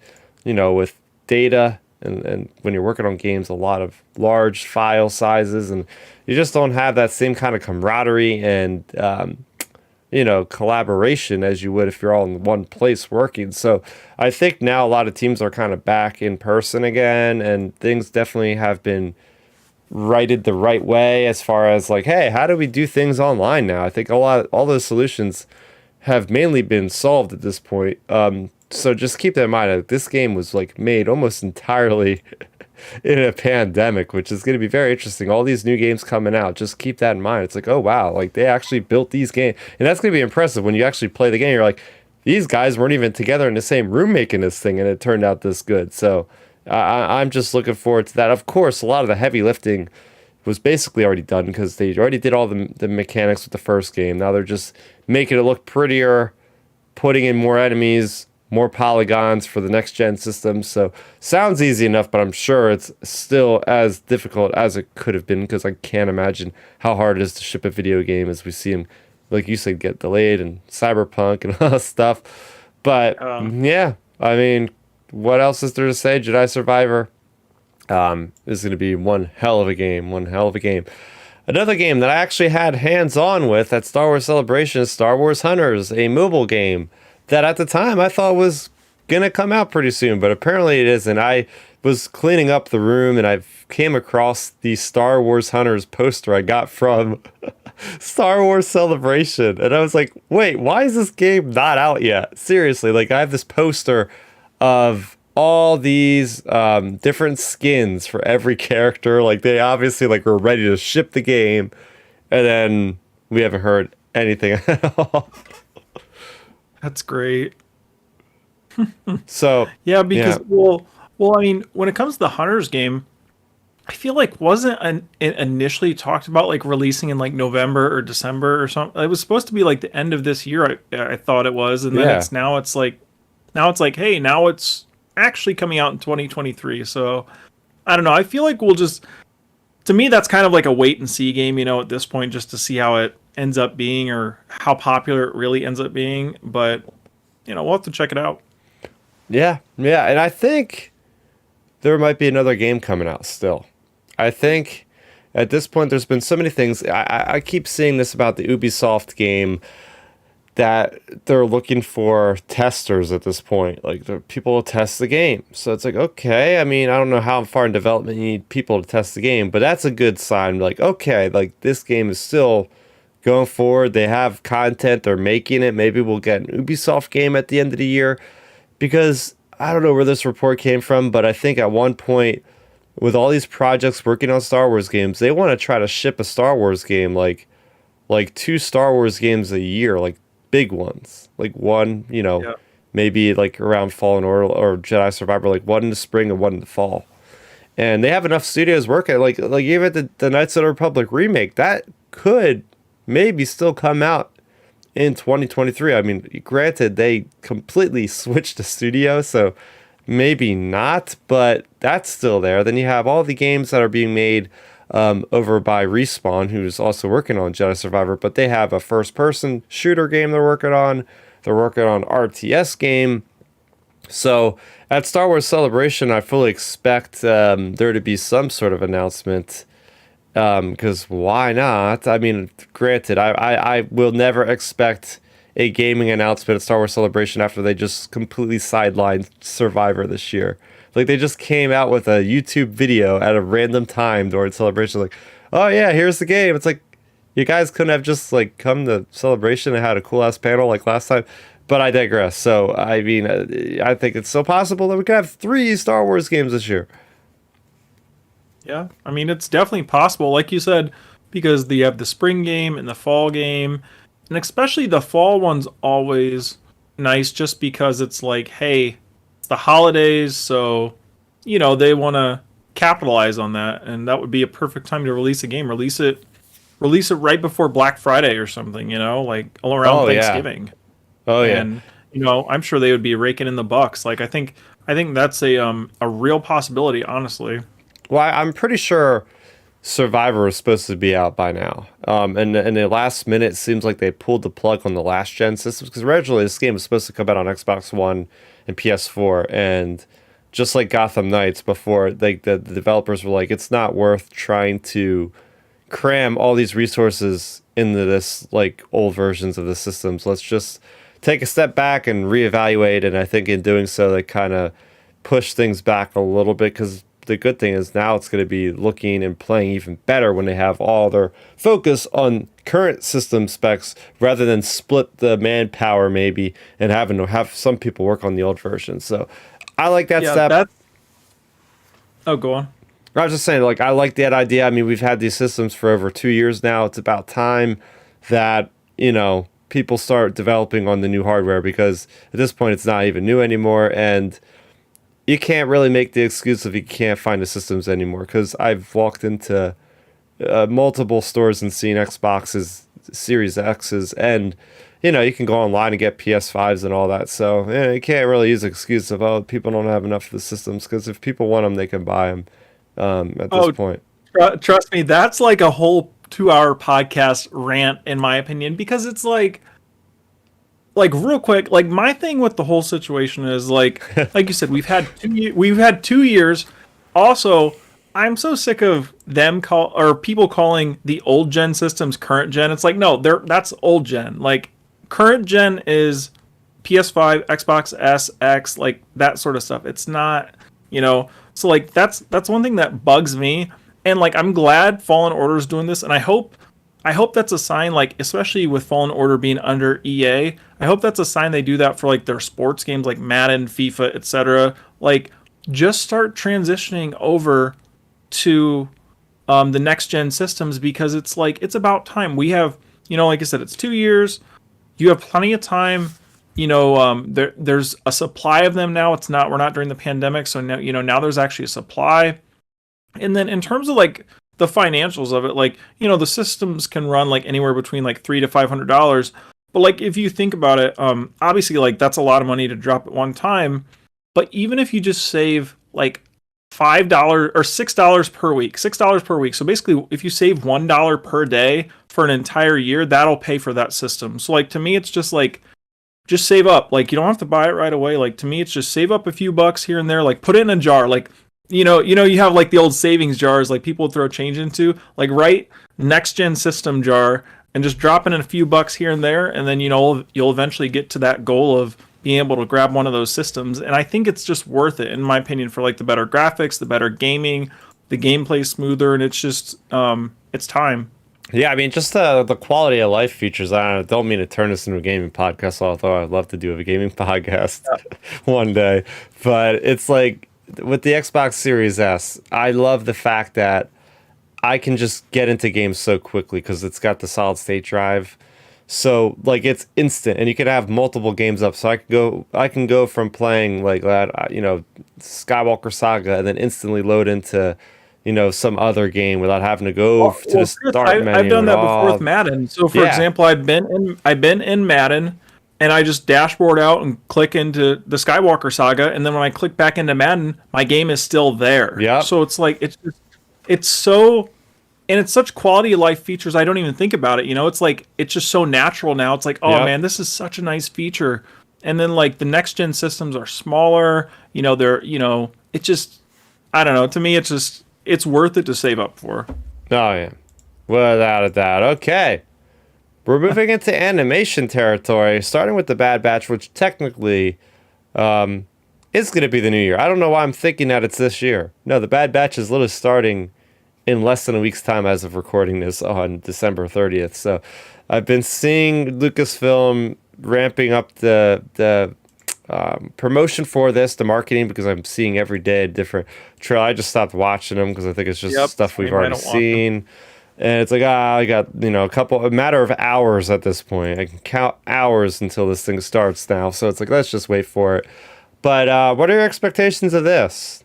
you know, with data and when you're working on games, a lot of large file sizes, and you just don't have that same kind of camaraderie and, you know, collaboration as you would if you're all in one place working. So I think now a lot of teams are kind of back in person again, and things definitely have been righted the right way as far as like, hey, how do we do things online now? I think all those solutions have mainly been solved at this point. So just keep that in mind. This game was like made almost entirely in a pandemic, which is going to be very interesting. All these new games coming out, just keep that in mind. It's like, oh wow, like they actually built these games, and that's going to be impressive when you actually play the game. You're like, these guys weren't even together in the same room making this thing, and it turned out this good. So I'm just looking forward to that. Of course, a lot of the heavy lifting was basically already done because they already did all the mechanics with the first game. Now they're just making it look prettier, putting in more enemies, more polygons for the next gen system. So sounds easy enough, but I'm sure it's still as difficult as it could have been, because I can't imagine how hard it is to ship a video game as we see them like you said, get delayed and Cyberpunk and all that stuff. But yeah, I mean, what else is there to say? Jedi Survivor is going to be one hell of a game. One hell of a game. Another game that I actually had hands-on with at Star Wars Celebration is Star Wars Hunters, a mobile game that at the time I thought was going to come out pretty soon, but apparently it isn't. I was cleaning up the room and I came across the Star Wars Hunters poster I got from Star Wars Celebration. And I was like, wait, why is this game not out yet? Seriously, like I have this poster of all these different skins for every character. Like they obviously like were ready to ship the game, and then we haven't heard anything at all. That's great. So Yeah, because well, I mean, when it comes to the Hunters game, I feel like it initially talked about like releasing in like November or December or something. It was supposed to be like the end of this year. I thought it was, and then Yeah. it's like, hey, now it's actually coming out in 2023. So I don't know. I feel like to me, that's kind of like a wait and see game, at this point, just to see how it ends up being or how popular it really ends up being. But, we'll have to check it out. Yeah, and I think there might be another game coming out still. I think at this point there's been so many things. I keep seeing this about the Ubisoft game that they're looking for testers at this point. Like the people to test the game. So it's like, okay, I mean, I don't know how far in development you need people to test the game, but that's a good sign. Like, okay, like this game is still going forward. They have content, they're making it. Maybe we'll get an Ubisoft game at the end of the year. Because I don't know where this report came from, but I think at one point, with all these projects working on Star Wars games, they want to try to ship a Star Wars game like 2 Star Wars games a year, like big ones. Like one, Yeah. maybe like around Fallen Order or Jedi Survivor, like one in the spring and one in the fall. And they have enough studios working, like even the Knights of the Republic remake, that could maybe still come out in 2023. I mean, granted, they completely switched the studio, so maybe not, but that's still there. Then you have all the games that are being made over by Respawn, who's also working on Jedi Survivor, but they have a first-person shooter game they're working on. They're working on RTS game. So at Star Wars Celebration, I fully expect there to be some sort of announcement. Because why not? I mean, granted, I will never expect a gaming announcement at Star Wars Celebration after they just completely sidelined Survivor this year. Like, they just came out with a YouTube video at a random time during Celebration, like, oh yeah, here's the game. It's like, you guys couldn't have just, like, come to Celebration and had a cool-ass panel like last time. But I digress. So, I mean, I think it's so possible that we could have 3 Star Wars games this year. Yeah, I mean, it's definitely possible, like you said, because you have the spring game and the fall game, and especially the fall one's always nice just because it's like, hey, it's the holidays, so, they want to capitalize on that, and that would be a perfect time to release a game. Release it right before Black Friday or something, like all around Thanksgiving. Oh, yeah. And, I'm sure they would be raking in the bucks. Like, I think that's a real possibility, honestly. Well, I'm pretty sure Survivor was supposed to be out by now. And in the last minute, it seems like they pulled the plug on the last gen systems, because originally this game was supposed to come out on Xbox One and PS4. And just like Gotham Knights before, like the developers were like, it's not worth trying to cram all these resources into this like old versions of the systems. Let's just take a step back and reevaluate. And I think in doing so, they kind of push things back a little bit, because the good thing is now it's going to be looking and playing even better when they have all their focus on current system specs rather than split the manpower maybe and having to have some people work on the old version. So I like that step. Oh, go on. I was just saying, like, I like that idea. I mean, we've had these systems for over 2 years now. It's about time that, people start developing on the new hardware, because at this point it's not even new anymore. And you can't really make the excuse if you can't find the systems anymore, because I've walked into multiple stores and seen Xboxes, Series X's, and you can go online and get PS5s and all that. So you can't really use the excuse of, oh, people don't have enough of the systems, because if people want them, they can buy them at this point. Trust me, that's like a whole 2-hour podcast rant, in my opinion, because it's like real quick, like my thing with the whole situation is like you said, we've had 2 years. Also, I'm so sick of people calling the old gen systems current gen. It's like, no, that's old gen. Like current gen is PS5, Xbox S, X, like that sort of stuff. It's not, so like that's one thing that bugs me. And like I'm glad Fallen Order is doing this, and I hope that's a sign, like especially with Fallen Order being under EA, I hope that's a sign they do that for like their sports games like Madden, FIFA, etc. Like just start transitioning over to the next gen systems, because it's like it's about time. We have, like I said, it's 2 years. You have plenty of time. There's a supply of them now. We're not during the pandemic, so now now there's actually a supply. And then in terms of like the financials of it, like the systems can run like anywhere between like $300 to $500. But like if you think about it, obviously like that's a lot of money to drop at one time. But even if you just save like $5 or $6 per week, $6 per week. So basically, if you save $1 per day for an entire year, that'll pay for that system. So like to me, it's just like, just save up. Like you don't have to buy it right away. Like to me, it's just save up a few bucks here and there. Like put it in a jar. Like you have like the old savings jars like people throw change into. Like write next gen system jar and just drop in a few bucks here and there, and then you'll eventually get to that goal of being able to grab one of those systems. And I think it's just worth it, in my opinion, for like the better graphics, the better gaming, the gameplay smoother, and it's just it's time. Yeah, I mean, just the quality of life features. I don't mean to turn this into a gaming podcast, although I'd love to do a gaming podcast one day. But it's like with the Xbox Series S, I love the fact that I can just get into games so quickly because it's got the solid state drive. So like it's instant, and you can have multiple games up. So I can go from playing like that, Skywalker Saga, and then instantly load into some other game without having to go to the start menu. I've done that before with Madden. So for example, I've been in Madden, and I just dashboard out and click into the Skywalker Saga, and then when I click back into Madden, my game is still there. Yeah. So it's like it's so. And it's such quality of life features, I don't even think about it. It's like, it's just so natural now. It's like, oh man, this is such a nice feature. And then like the next gen systems are smaller, they're, it just, I don't know. To me, it's worth it to save up for. Oh yeah. Without a doubt. Okay. We're moving into animation territory, starting with the Bad Batch, which technically is going to be the new year. I don't know why I'm thinking that it's this year. No, the Bad Batch is literally starting in less than a week's time as of recording this on December 30th. So I've been seeing Lucasfilm ramping up the promotion for this, the marketing, because I'm seeing every day a different trailer. I just stopped watching them because I think it's just stuff we've already seen. And it's like, I got, a matter of hours at this point. I can count hours until this thing starts now. So it's like, let's just wait for it. But what are your expectations of this?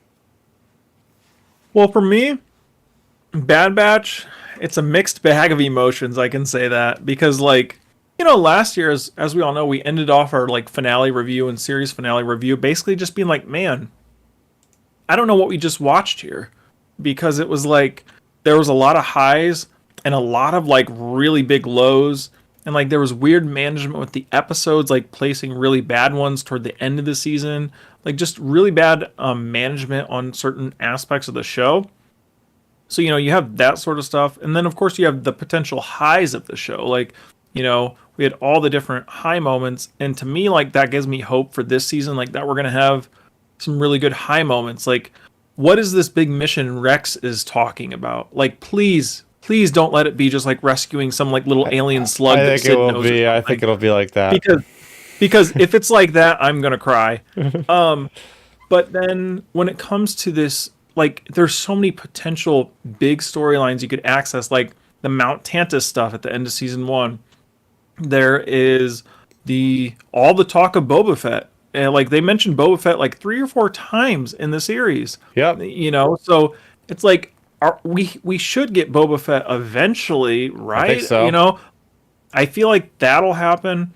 Well, for me, Bad Batch, it's a mixed bag of emotions, I can say that, because like, last year, as we all know, we ended off our like finale review and series finale review basically just being like, man, I don't know what we just watched here, because it was like there was a lot of highs and a lot of like really big lows, and like there was weird management with the episodes, like placing really bad ones toward the end of the season, like just really bad management on certain aspects of the show. So, you have that sort of stuff. And then, of course, you have the potential highs of the show. Like, we had all the different high moments. And to me, like, that gives me hope for this season, like, that we're going to have some really good high moments. Like, what is this big mission Rex is talking about? Like, please don't let it be just, like, rescuing some, like, little alien slug. I think it will be. I think it'll be like that. Because if it's like that, I'm going to cry. But then when it comes to this, like, there's so many potential big storylines you could access, like the Mount Tantus stuff at the end of season 1. There is all the talk of Boba Fett, and like they mentioned Boba Fett like 3 or 4 times in the series. Yep. So it's like we should get Boba Fett eventually, right? I think so. I feel like that'll happen,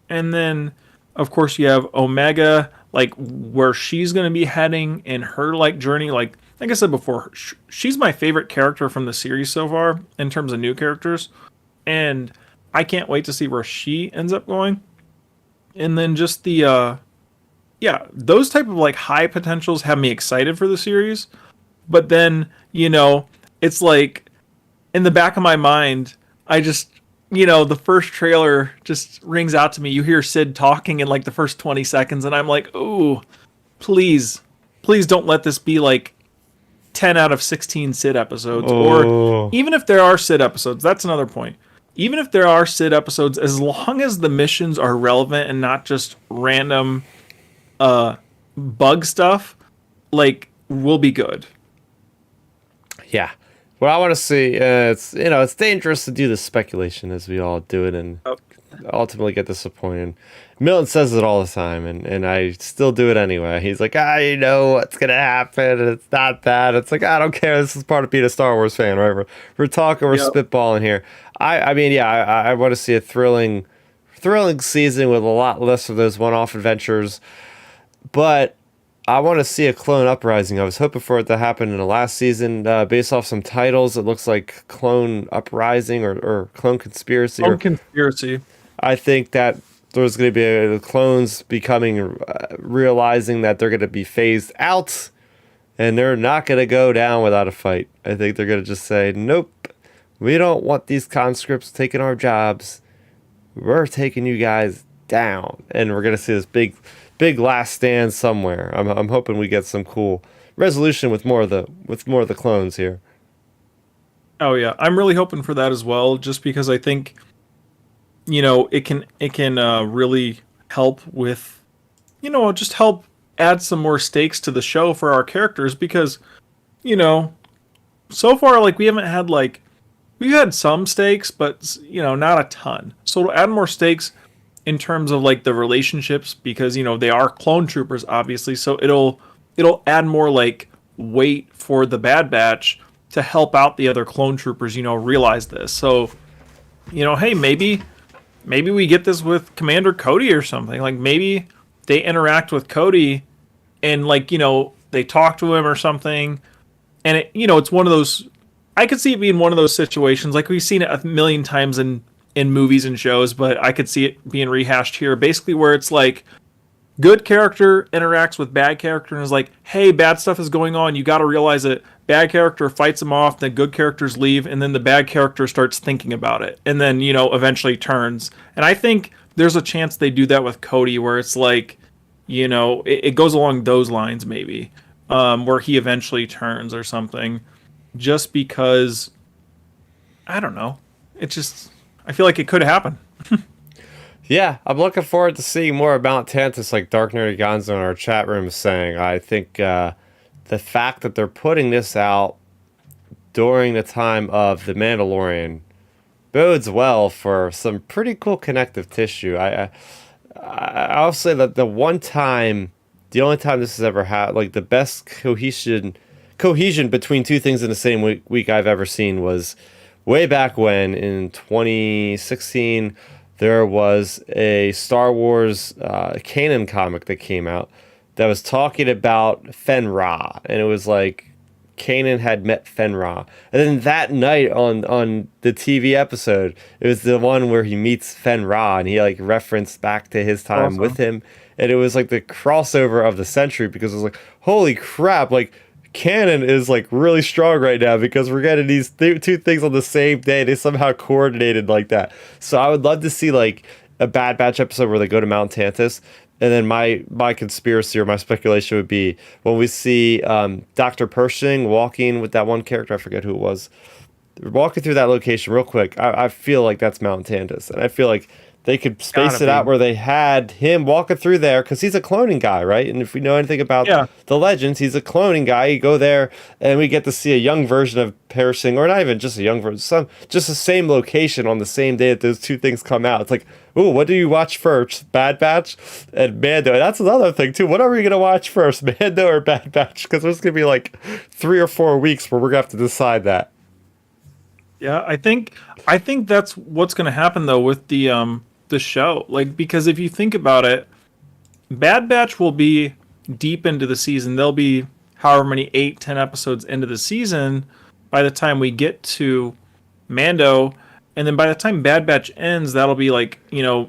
and then of course you have Omega, like where she's going to be heading in her like journey, like. like I said before, she's my favorite character from the series so far in terms of new characters, and I can't wait to see where she ends up going. And then just the yeah, those type of like high potentials have me excited for the series. But then, it's like in the back of my mind, I just, the first trailer just rings out to me. You hear Sid talking in like the first 20 seconds, and I'm like, ooh, please, please don't let this be like 10 out of 16 Sid episodes. Or even if there are Sid episodes, that's another point. Even if there are Sid episodes, as long as the missions are relevant and not just random bug stuff, like, we'll be good. Yeah. Well, I want to see, it's dangerous to do this speculation as we all do it and ultimately get disappointed. Milton says it all the time, and I still do it anyway. He's like, you know what's going to happen, and it's not that. It's like, I don't care. This is part of being a Star Wars fan, right? We're talking, we're spitballing here. I mean, I want to see a thrilling season with a lot less of those one-off adventures, but I want to see a clone uprising. I was hoping for it to happen in the last season. Based off some titles, it looks like Clone Uprising or Clone Conspiracy. Conspiracy. I think that there's going to be the clones becoming, realizing that they're going to be phased out, and they're not going to go down without a fight. I think they're going to just say, nope, we don't want these conscripts taking our jobs. We're taking you guys down. And we're going to see this big last stand somewhere. I'm hoping we get some cool resolution with more of the clones here. Oh yeah, I'm really hoping for that as well. Just because I think, it can really help with, just help add some more stakes to the show for our characters. Because, so far like we've had some stakes, but not a ton. So to add more stakes in terms of like the relationships, because they are clone troopers obviously, so it'll add more like weight for the Bad Batch to help out the other clone troopers realize this. So hey, maybe we get this with Commander Cody or something. Like maybe they interact with Cody and like they talk to him or something, and it's one of those, I could see it being one of those situations like we've seen it a million times in movies and shows, but I could see it being rehashed here, basically where it's like good character interacts with bad character and is like, hey, bad stuff is going on, you got to realize it. Bad character fights him off, then good characters leave, and then the bad character starts thinking about it, and then eventually turns. And I think there's a chance they do that with Cody, where it's like it goes along those lines, maybe where he eventually turns or something, just because I don't know, it just, I feel like it could happen. Yeah, I'm looking forward to seeing more about Tantus, like Dark Nerdy Gonzo in our chat room is saying. I think the fact that they're putting this out during the time of The Mandalorian bodes well for some pretty cool connective tissue. I'll say that the only time this has ever had, like the best cohesion between two things in the same week I've ever seen was way back when, in 2016, there was a Star Wars canon comic that came out that was talking about Fen Ra, and it was like Kanan had met Fen Ra, and then that night on the TV episode, it was the one where he meets Fen Ra, and he like referenced back to his time with him, and it was like the crossover of the century, because it was like, holy crap, like canon is like really strong right now because we're getting these two things on the same day. They somehow coordinated like that. So I would love to see like a Bad Batch episode where they go to Mount Tantus. And then my conspiracy or my speculation would be when we see Dr. Pershing walking with that one character, I forget who it was, walking through that location real quick. I feel like that's Mount Tantus, and I feel like they could space it out where they had him walking through there, because he's a cloning guy, right? And if we know anything about the legends, he's a cloning guy. You go there, and we get to see a young version of Pershing, or not even just a young version, just the same location on the same day that those two things come out. It's like, ooh, what do you watch first, Bad Batch and Mando? And that's another thing too. What are we gonna watch first, Mando or Bad Batch? Because there's gonna be like 3 or 4 weeks where we're gonna have to decide that. Yeah, I think that's what's gonna happen though with the show. Like, because if you think about it, Bad Batch will be deep into the season. They'll be however many 8, 10 episodes into the season by the time we get to Mando. And then by the time Bad Batch ends, that'll be like,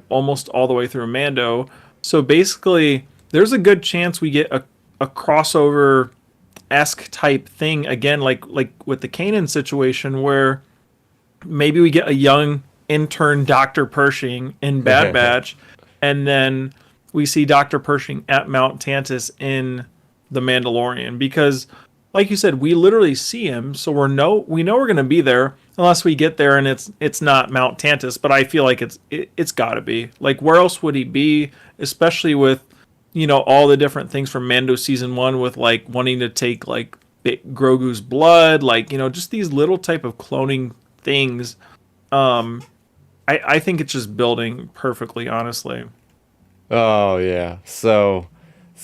almost all the way through Mando. So basically, there's a good chance we get a crossover-esque type thing again, like with the Kanan situation, where maybe we get a young intern Dr. Pershing in Bad Batch, and then we see Dr. Pershing at Mount Tantus in The Mandalorian. Because, like you said, we literally see him, so we know we're gonna be there unless we get there and it's not Mount Tantus. But I feel like it's got to be. Like, where else would he be? Especially with all the different things from Mando season 1 with like wanting to take like Grogu's blood, like just these little type of cloning things. I think it's just building perfectly, honestly. Oh yeah. So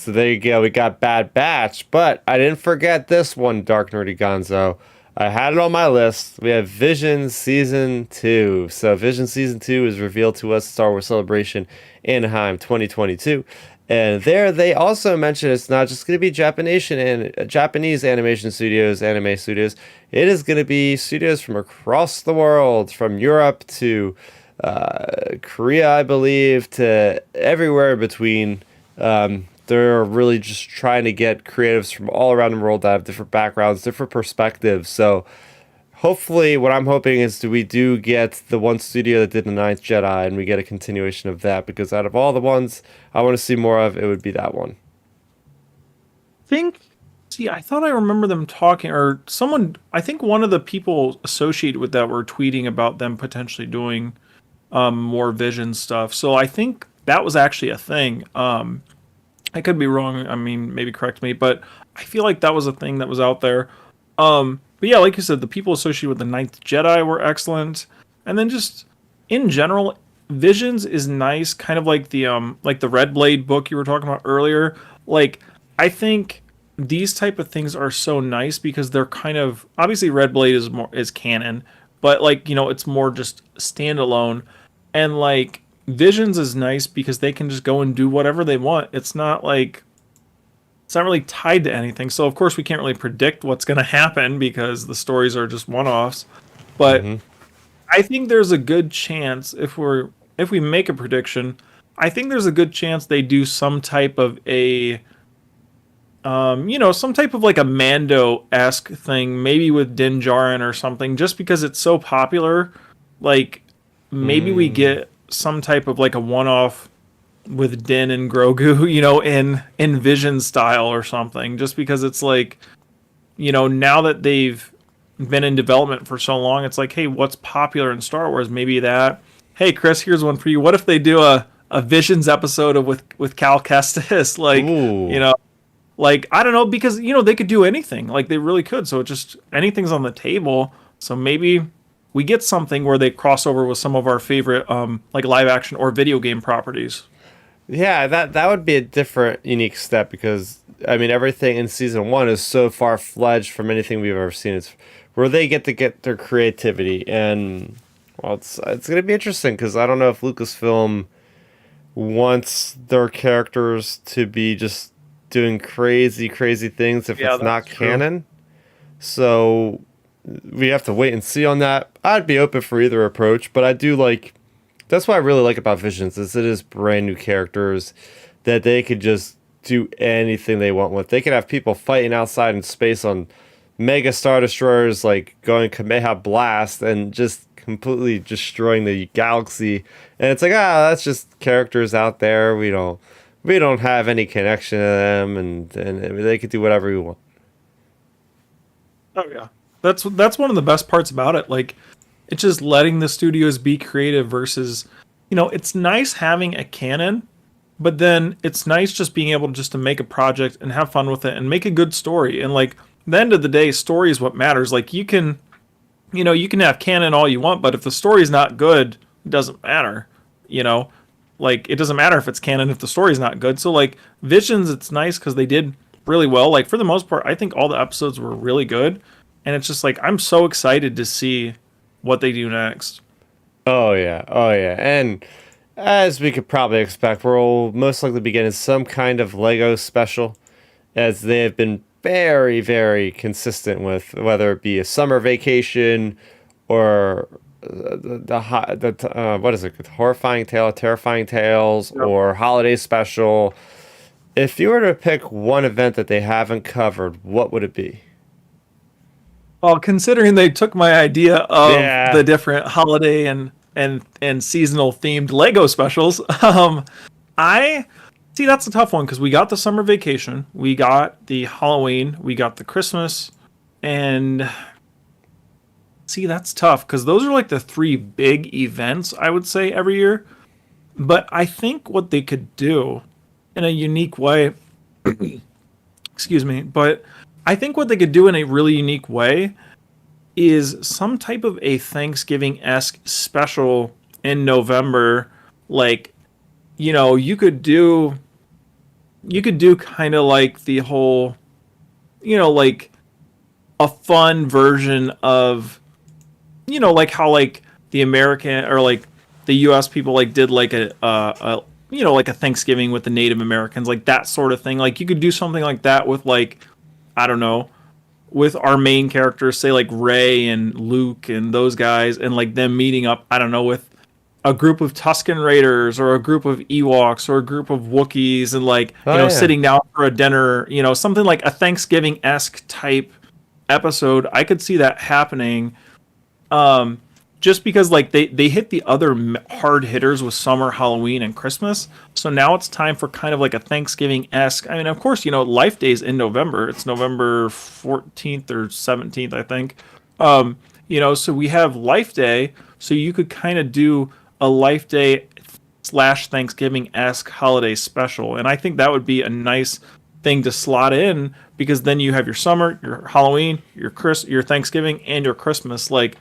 there you go. We got Bad Batch, but I didn't forget this one, Dark Nerdy Gonzo. I had it on my list. We have Vision Season 2. So Vision Season 2 is revealed to us at Star Wars Celebration Anaheim 2022. And there they also mention it's not just going to be Japanese animation studios, anime studios. It is going to be studios from across the world, from Europe to Korea, I believe, to everywhere in between. They're really just trying to get creatives from all around the world that have different backgrounds, different perspectives. So hopefully, what I'm hoping is we do get the one studio that did The Ninth Jedi, and we get a continuation of that, because out of all the ones I want to see more of, it would be that one. I thought I remember them talking, or someone, I think one of the people associated with that were tweeting about them potentially doing more Vision stuff. So I think that was actually a thing. I could be wrong. I mean, maybe correct me, but I feel like that was a thing that was out there. But yeah, like you said, the people associated with the Ninth Jedi were excellent, and then just in general, Visions is nice, kind of like the Red Blade book you were talking about earlier. Like, I think these type of things are so nice because they're kind of, obviously Red Blade is canon, but like it's more just standalone, and like Visions is nice because they can just go and do whatever they want. It's not really tied to anything. So of course we can't really predict what's going to happen because the stories are just one-offs. But I think there's a good chance if we make a prediction, I think there's a good chance they do some type of some type of like a Mando-esque thing, maybe with Din Djarin or something, just because it's so popular. Like maybe we get some type of like a one-off with Din and Grogu, in Vision style or something, just because it's like, now that they've been in development for so long, it's like, hey, what's popular in Star Wars? Maybe that. Hey, Chris, here's one for you. What if they do a Visions episode with Cal Kestis? Like, Ooh. Like, I don't know, because, they could do anything. Like, they really could. So it just, anything's on the table. So maybe we get something where they cross over with some of our favorite, like, live action or video game properties. Yeah, that would be a different, unique step, because, I mean, everything in Season 1 is so far-fledged from anything we've ever seen. It's where they get their creativity. And, well, it's going to be interesting, because I don't know if Lucasfilm wants their characters to be just doing crazy things if it's not canon. So we have to wait and see on that. I'd be open for either approach, but I do like, that's what I really like about Visions, is it is brand new characters that they could just do anything they want with. They could have people fighting outside in space on mega star destroyers, like going Kamehameha blast and just completely destroying the galaxy. And it's like, that's just characters out there. We don't have any connection to them, and they could do whatever we want. Oh yeah, that's one of the best parts about it. Like, it's just letting the studios be creative versus, it's nice having a canon, but then it's nice just being able to make a project and have fun with it and make a good story. And like, at the end of the day, story is what matters. Like, you can have canon all you want, but if the story's not good, it doesn't matter. Like, it doesn't matter if it's canon if the story's not good. So like Visions, it's nice because they did really well. Like, for the most part, I think all the episodes were really good, and it's just like, I'm so excited to see what they do next. Oh yeah, and as we could probably expect, we'll most likely be getting some kind of Lego special, as they have been very, very consistent with whether it be a summer vacation or what is it? Horrifying Tale, Terrifying Tales, Yep. or Holiday Special. If you were to pick one event that they haven't covered, what would it be? Well, considering they took my idea of Yeah. the different holiday and seasonal themed Lego specials, I see that's a tough one because we got the summer vacation, we got the Halloween, we got the Christmas, and see that's tough because those are like the three big events I would say every year. But I think what they could do in a unique way, excuse me, but I think what they could do in a really unique way is some type of a Thanksgiving-esque special in November. Like, you could do kind of like the whole, like a fun version of, like how like the American or like the U.S. people like did like like a Thanksgiving with the Native Americans, like that sort of thing. Like you could do something like that with like, I don't know, with our main characters, say like Rey and Luke and those guys, and like them meeting up, I don't know, with a group of Tusken Raiders or a group of Ewoks or a group of Wookiees and like, Oh, yeah. sitting down for a dinner, something like a Thanksgiving-esque type episode. I could see that happening. Just because like they hit the other hard hitters with summer, Halloween, and Christmas. So now it's time for kind of like a Thanksgiving-esque. I mean, of course, Life Day's in November. It's November 14th or 17th, I think. So we have Life Day. So you could kind of do a Life Day / Thanksgiving-esque holiday special. And I think that would be a nice thing to slot in because then you have your summer, your Halloween, your Thanksgiving, and your Christmas. Like,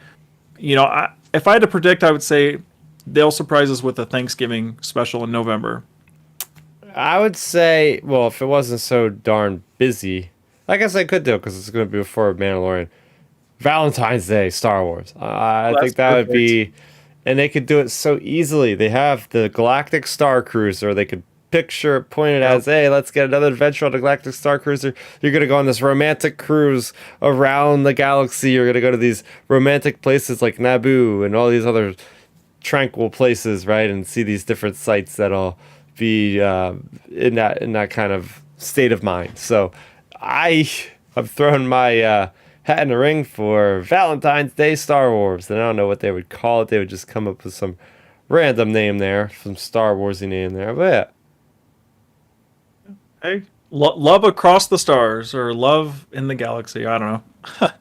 if I had to predict, I would say they'll surprise us with a Thanksgiving special in November. I would say, well, if it wasn't so darn busy, I guess I could do it because it's going to be before Mandalorian. Valentine's Day, Star Wars. I think that would be, and they could do it so easily. They have the Galactic Star Cruiser. They could picture it pointed as, hey, let's get another adventure on the Galactic Star Cruiser. You're going to go on this romantic cruise around the galaxy. You're going to go to these romantic places like Naboo and all these other tranquil places, right? And see these different sites that'll be in that kind of state of mind. So I've thrown my hat in the ring for Valentine's Day Star Wars. And I don't know what they would call it. They would just come up with some random name there, some Star Warsy name there. But yeah. Hey, love across the stars or love in the galaxy. I don't know.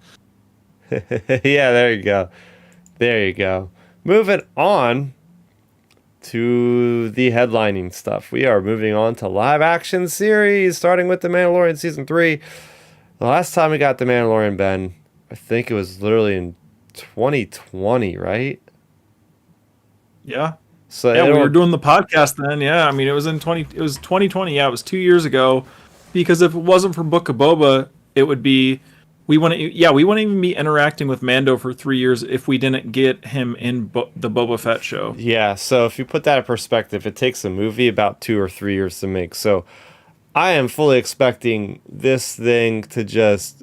Yeah, there you go. There you go. Moving on to the headlining stuff. We are moving on to live action series, starting with The Mandalorian Season 3. The last time we got The Mandalorian, Ben, I think it was literally in 2020, right? Yeah. So yeah, we were doing the podcast then. Yeah, I mean it was 2020. Yeah, it was 2 years ago. Because if it wasn't for Book of Boba, it would be we wouldn't even be interacting with Mando for 3 years if we didn't get him in the Boba Fett show. Yeah, so if you put that in perspective, it takes a movie about 2 or 3 years to make. So I am fully expecting this thing to just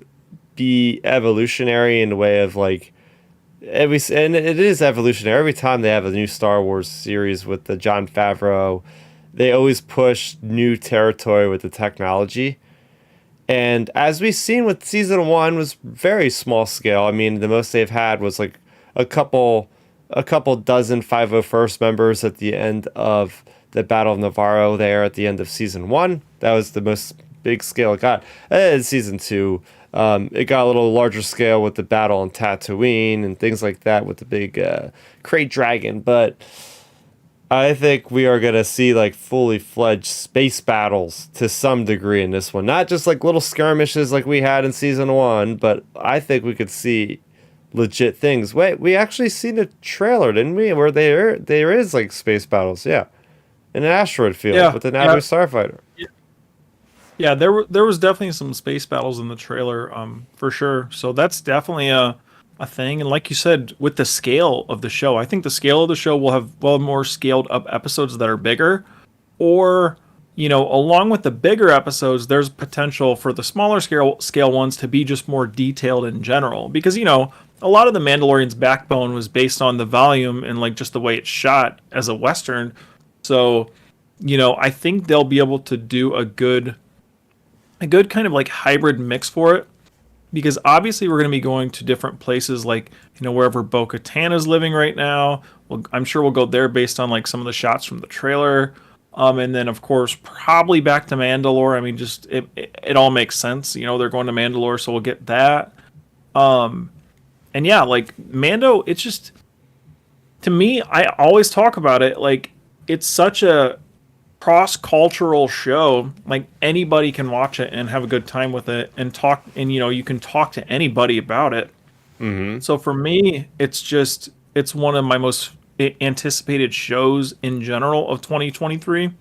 be evolutionary in the way of like and it is evolutionary. Every time they have a new Star Wars series with the Jon Favreau, they always push new territory with the technology. And as we've seen with season 1 was very small scale. I mean, the most they've had was like a couple dozen 501st members at the end of the Battle of Navarro there at the end of season 1. That was the most big scale it got. And season 2, it got a little larger scale with the battle on Tatooine and things like that with the big Krayt Dragon. But I think we are going to see like fully fledged space battles to some degree in this one. Not just like little skirmishes like we had in season 1, but I think we could see legit things. Wait, we actually seen a trailer, didn't we? Where there is like space battles, yeah. In an asteroid field with an Naboo starfighter. Yeah, there was definitely some space battles in the trailer, for sure. So that's definitely a thing. And like you said, with the scale of the show, I think the scale of the show will have more scaled up episodes that are bigger, or along with the bigger episodes, there's potential for the smaller scale ones to be just more detailed in general. Because, a lot of the Mandalorian's backbone was based on the volume and like just the way it's shot as a Western. So, I think they'll be able to do a good kind of like hybrid mix for it. Because obviously we're going to be going to different places, like, wherever Bo-Katan is living right now. Well, I'm sure we'll go there based on like some of the shots from the trailer. And then, of course, probably back to Mandalore. I mean, just it all makes sense. They're going to Mandalore, so we'll get that. And yeah, like Mando, it's just, to me, I always talk about it. Like, it's such a cross-cultural show. Like, anybody can watch it and have a good time with it and talk. And, you can talk to anybody about it. Mm-hmm. So for me, it's one of my most anticipated shows in general of 2023,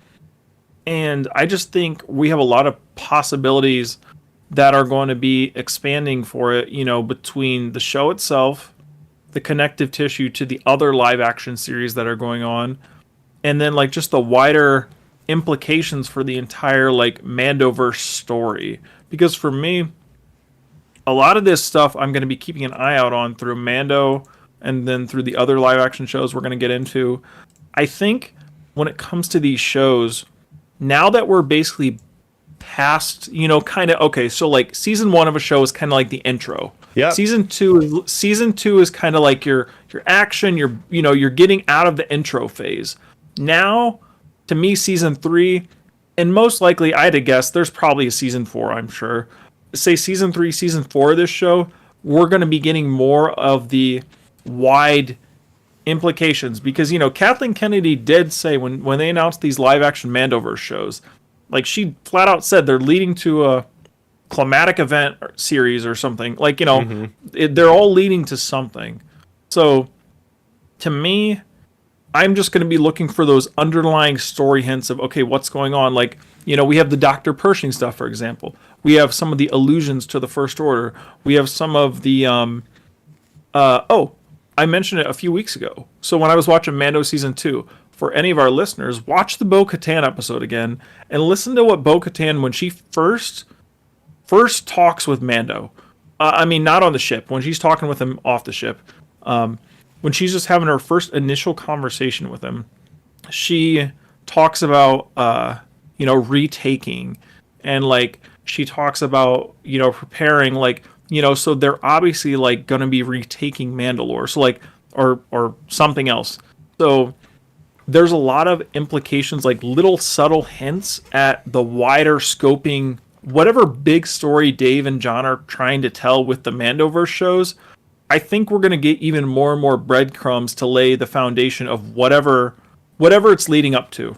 and I just think we have a lot of possibilities that are going to be expanding for it, between the show itself, the connective tissue to the other live action series that are going on, and then like just the wider implications for the entire like Mandoverse story. Because for me, a lot of this stuff I'm going to be keeping an eye out on through Mando and then through the other live action shows we're going to get into. I think when it comes to these shows, now that we're basically past, kind of, okay, so like season 1 of a show is kind of like the intro. Yeah. Season two is kind of like your action, you're getting out of the intro phase. Now, to me, season 3, and most likely I had to guess there's probably a season 4, I'm sure. Say season 3, season 4 of this show, we're going to be getting more of the wide implications, because Kathleen Kennedy did say when they announced these live action Mandoverse shows, like, she flat out said they're leading to a climatic event series or something, like, they're all leading to something. So to me, I'm just going to be looking for those underlying story hints of, okay, what's going on. Like, we have the Dr. Pershing stuff, for example. We have some of the allusions to the First Order. We have some of the I mentioned it a few weeks ago. So when I was watching Mando Season 2, for any of our listeners, watch the Bo-Katan episode again and listen to what Bo-Katan, when she first talks with Mando. I mean, not on the ship. When she's talking with him off the ship. When she's just having her first initial conversation with him, she talks about, retaking. And, like, she talks about, preparing, like, so they're obviously like going to be retaking Mandalore, so like, or something else. So there's a lot of implications, like little subtle hints at the wider scoping, whatever big story Dave and John are trying to tell with the Mandoverse shows. I think we're going to get even more and more breadcrumbs to lay the foundation of whatever it's leading up to.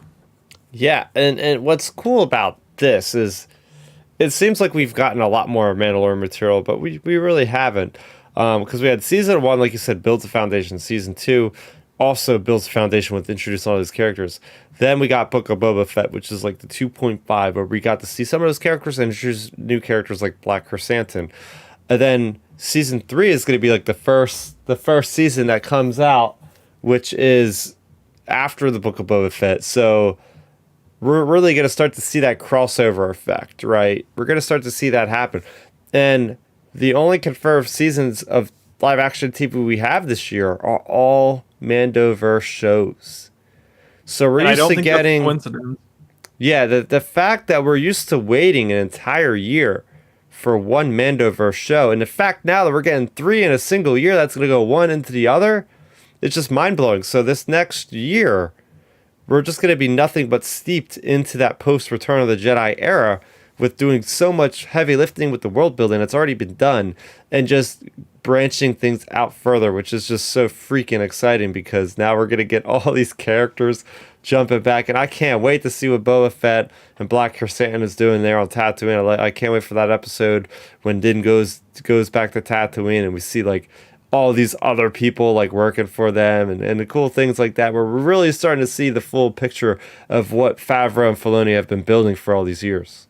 Yeah, and what's cool about this is, it seems like we've gotten a lot more Mandalorian material, but we really haven't. Because we had season 1, like you said, builds a foundation. Season 2 also builds a foundation with introducing all these characters. Then we got Book of Boba Fett, which is like the 2.5, where we got to see some of those characters and introduce new characters like Black Chrysanthemum. And then season 3 is going to be like the first season that comes out, which is after the Book of Boba Fett. So we're really going to start to see that crossover effect, right? We're going to start to see that happen. And the only confirmed seasons of live action TV we have this year are all Mandoverse shows. So we're used to getting... Yeah, the fact that we're used to waiting an entire year for one Mandoverse show, and the fact now that we're getting 3 in a single year, that's going to go one into the other, it's just mind-blowing. So this next year, we're just going to be nothing but steeped into that post-Return of the Jedi era, with doing so much heavy lifting with the world building that's already been done, and just branching things out further, which is just so freaking exciting, because now we're going to get all these characters jumping back, and I can't wait to see what Boba Fett and Black Chrysanthemum is doing there on Tatooine. I can't wait for that episode when Din goes back to Tatooine, and we see like all these other people like working for them, and the cool things like that, where we're really starting to see the full picture of what Favreau and Filoni have been building for all these years.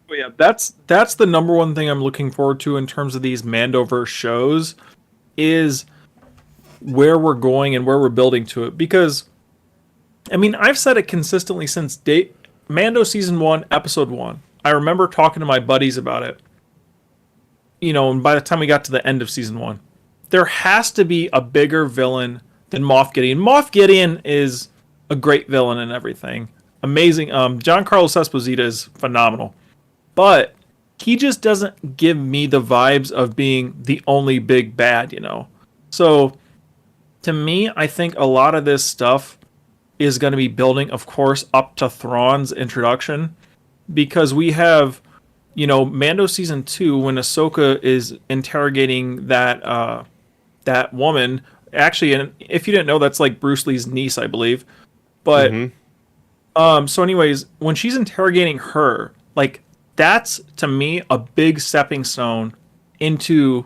Oh yeah, that's the number one thing I'm looking forward to in terms of these Mandoverse shows, is where we're going and where we're building to it. Because, I mean, I've said it consistently since day Mando season 1, episode 1. I remember talking to my buddies about it. And by the time we got to the end of season 1, there has to be a bigger villain than Moff Gideon. Moff Gideon is a great villain and everything. Amazing. Giancarlo Esposito is phenomenal. But he just doesn't give me the vibes of being the only big bad. So, to me, I think a lot of this stuff is going to be building, of course, up to Thrawn's introduction. Because we have, Mando Season 2, when Ahsoka is interrogating that woman. Actually, and if you didn't know, that's like Bruce Lee's niece, I believe. But, so anyways, when she's interrogating her, like, that's, to me, a big stepping stone into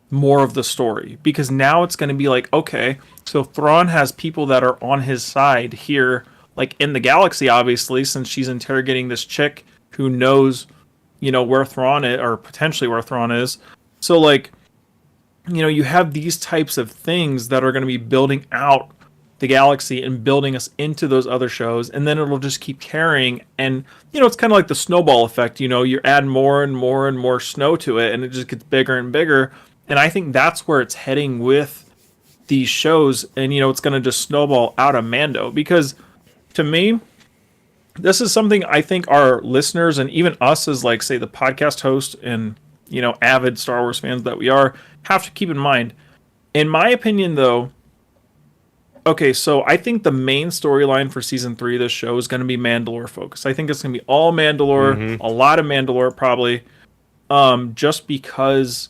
more of the story. Because now it's going to be like, okay, so Thrawn has people that are on his side here, like, in the galaxy, obviously, since she's interrogating this chick who knows, where Thrawn is, or potentially where Thrawn is. So, like, you have these types of things that are going to be building out the galaxy and building us into those other shows, and then it'll just keep carrying. And it's kind of like the snowball effect. You add more and more and more snow to it, and it just gets bigger and bigger. And I think that's where it's heading with these shows. And it's going to just snowball out of Mando, because to me, this is something I think our listeners and even us as, like, say, the podcast host and avid Star Wars fans that we are, have to keep in mind. In my opinion, though, okay, so I think the main storyline for season 3 of this show is going to be Mandalore focused. I think it's going to be all Mandalore, a lot of Mandalore probably, just because,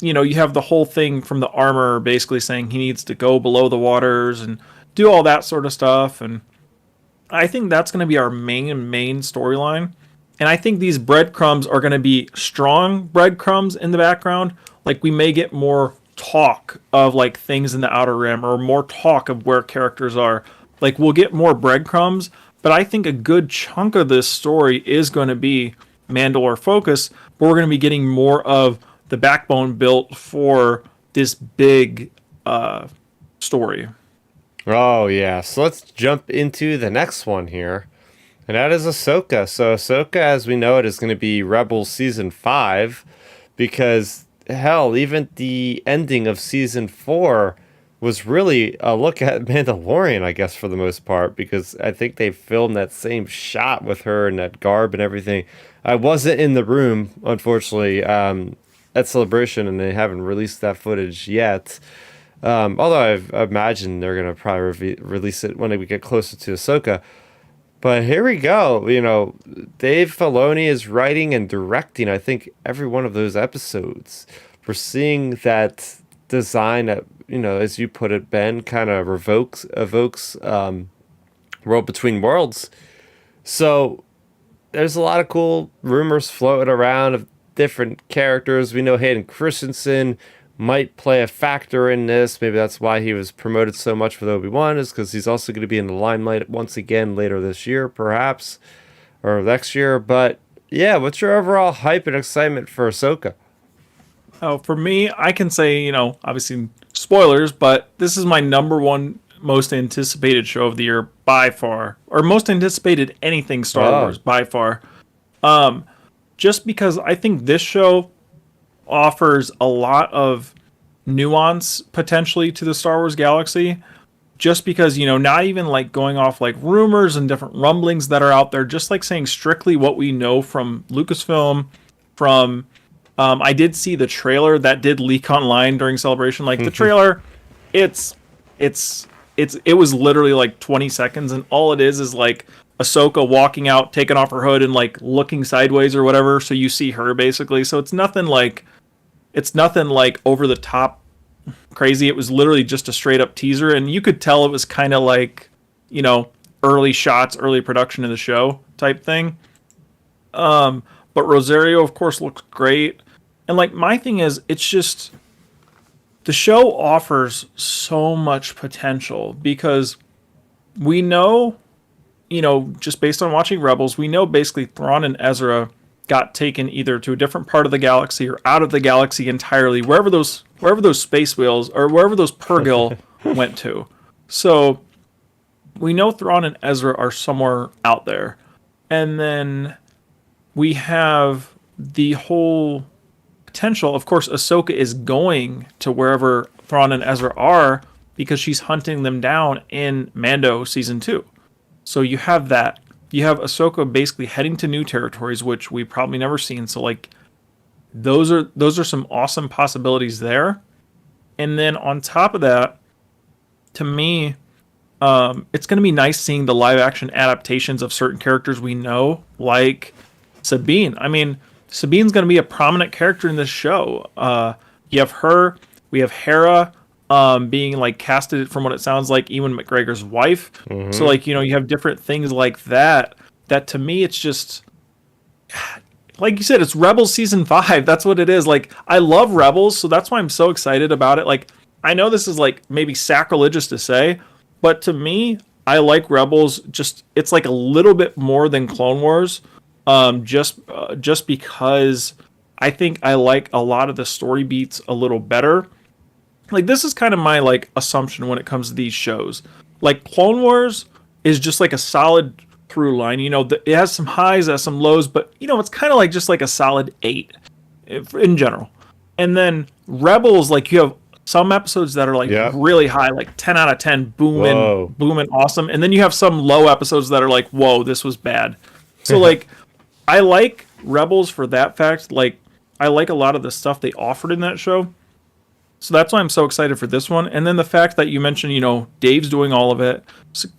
you have the whole thing from the armor basically saying he needs to go below the waters and do all that sort of stuff. And I think that's going to be our main storyline. And I think these breadcrumbs are going to be strong breadcrumbs in the background. Like, we may get more talk of, like, things in the Outer Rim, or more talk of where characters are. Like, we'll get more breadcrumbs, but I think a good chunk of this story is going to be Mandalore focus, but we're going to be getting more of the backbone built for this big story. Oh, yeah. So let's jump into the next one here. And that is Ahsoka. So Ahsoka, as we know it, is going to be Rebels Season 5. Because, hell, even the ending of Season 4 was really a look at Mandalorian, I guess, for the most part. Because I think they filmed that same shot with her and that garb and everything. I wasn't in the room, unfortunately, at Celebration, and they haven't released that footage yet. Although I imagine they're going to probably release it when we get closer to Ahsoka. But here we go. Dave Filoni is writing and directing, I think, every one of those episodes. We're seeing that design that, as you put it, Ben, kind of evokes World Between Worlds. So there's a lot of cool rumors floating around of different characters. We know Hayden Christensen might play a factor in this. Maybe that's why he was promoted so much with Obi-Wan, is because he's also going to be in the limelight once again later this year, perhaps, or next year. But yeah, what's your overall hype and excitement for Ahsoka? Oh, for me, I can say, obviously spoilers, but this is my number one most anticipated show of the year by far, or most anticipated anything Star Wars by far. Just because I think this show offers a lot of nuance potentially to the Star Wars galaxy, just because, not even like going off like rumors and different rumblings that are out there, just like saying strictly what we know from Lucasfilm, from I did see the trailer that did leak online during Celebration. Like, the trailer, it was literally like 20 seconds, and all it is like Ahsoka walking out, taking off her hood and like looking sideways or whatever, so you see her basically. So it's nothing like over the top crazy. It was literally just a straight up teaser, and you could tell it was kind of like, early shots, early production of the show type thing. But Rosario, of course, looks great. And like, my thing is, it's just, the show offers so much potential, because we know, just based on watching Rebels, we know basically Thrawn and Ezra got taken either to a different part of the galaxy or out of the galaxy entirely, wherever those space wheels or wherever those Purrgil went to. So we know Thrawn and Ezra are somewhere out there. And then we have the whole potential. Of course, Ahsoka is going to wherever Thrawn and Ezra are because she's hunting them down in Mando season 2. So you have that. You have Ahsoka basically heading to new territories, which we've probably never seen. So like those are some awesome possibilities there. And then on top of that, to me, it's going to be nice seeing the live action adaptations of certain characters we know, like Sabine. I mean, Sabine's going to be a prominent character in this show. You have her. We have Hera being like casted from what it sounds like Ewan McGregor's wife. Mm-hmm. So like, you have different things like that. That to me, it's just like you said, it's Rebels season 5. That's what it is. Like, I love Rebels, so that's why I'm so excited about it. Like, I know this is like maybe sacrilegious to say, but to me, I like Rebels. Just it's like a little bit more than Clone Wars, just because I think I like a lot of the story beats a little better. Like, this is kind of my like assumption when it comes to these shows. Like, Clone Wars is just like a solid through line. It has some highs, it has some lows, but it's kind of like just like a solid 8 in general. And then Rebels, like, you have some episodes that are like really high, like 10 out of 10, booming, awesome. And then you have some low episodes that are like, whoa, this was bad. So like, I like Rebels for that fact. Like, I like a lot of the stuff they offered in that show. So that's why I'm so excited for this one. And then the fact that you mentioned, Dave's doing all of it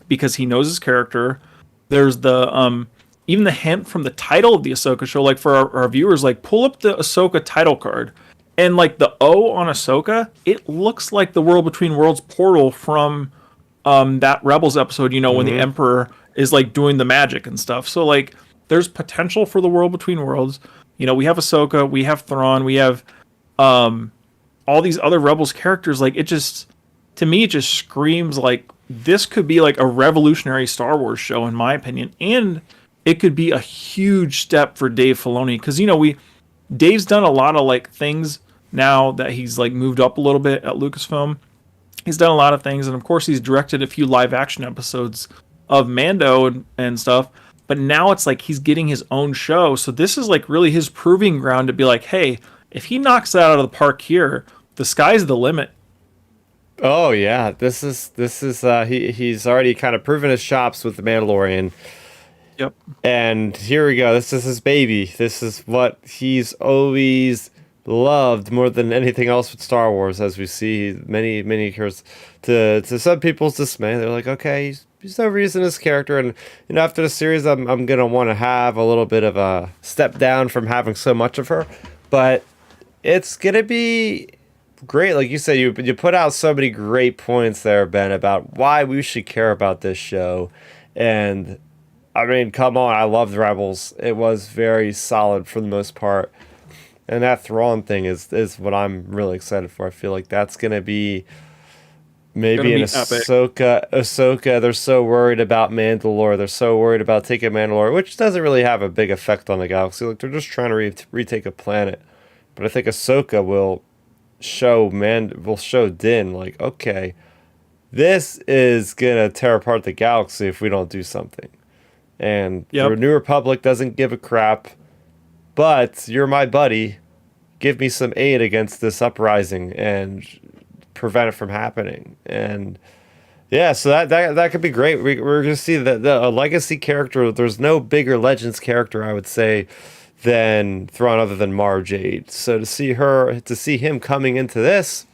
because he knows his character. There's the even the hint from the title of the Ahsoka show, like for our viewers, like pull up the Ahsoka title card. And like the O on Ahsoka, it looks like the World Between Worlds portal from that Rebels episode, when the Emperor is like doing the magic and stuff. So like there's potential for the World Between Worlds. We have Ahsoka, we have Thrawn, we have all these other Rebels characters. Like, it just, to me, it just screams like this could be like a revolutionary Star Wars show, in my opinion. And it could be a huge step for Dave Filoni. Because, Dave's done a lot of like things now that he's like moved up a little bit at Lucasfilm. He's done a lot of things. And of course, he's directed a few live action episodes of Mando and stuff. But now it's like he's getting his own show. So this is like really his proving ground to be like, hey, if he knocks that out of the park here, the sky's the limit. Oh yeah, this is he's already kind of proven his chops with the Mandalorian. Yep. And here we go. This is his baby. This is what he's always loved more than anything else with Star Wars, as we see many years. To some people's dismay, they're like, okay, he's overusing his character, and after the series, I'm gonna want to have a little bit of a step down from having so much of her, but it's gonna be great. Like you said, you put out so many great points there, Ben, about why we should care about this show. And I mean, come on, I loved Rebels. It was very solid for the most part. And that Thrawn thing is what I'm really excited for. I feel like that's gonna be maybe an Ahsoka. They're so worried about Mandalore. They're so worried about taking Mandalore, which doesn't really have a big effect on the galaxy. Like, they're just trying to retake a planet. But I think Ahsoka will show Din, like, okay, this is gonna tear apart the galaxy if we don't do something. And the New Republic doesn't give a crap, but you're my buddy. Give me some aid against this uprising and prevent it from happening. And yeah, so that could be great. We're gonna see a legacy character. There's no bigger Legends character, I would say, than Thrawn, other than Mara Jade. So to see him coming into this,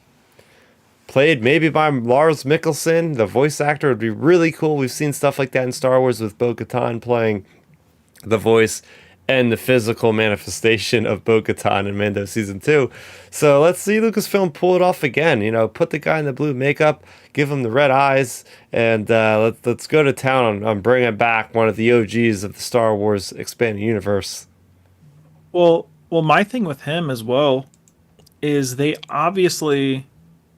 played maybe by Lars Mikkelsen, the voice actor, would be really cool. We've seen stuff like that in Star Wars with Bo-Katan playing the voice and the physical manifestation of Bo-Katan in Mando Season 2. So let's see Lucasfilm pull it off again. Put the guy in the blue makeup, give him the red eyes, and let's go to town on bringing back one of the OGs of the Star Wars expanded universe. Well, my thing with him as well is they obviously,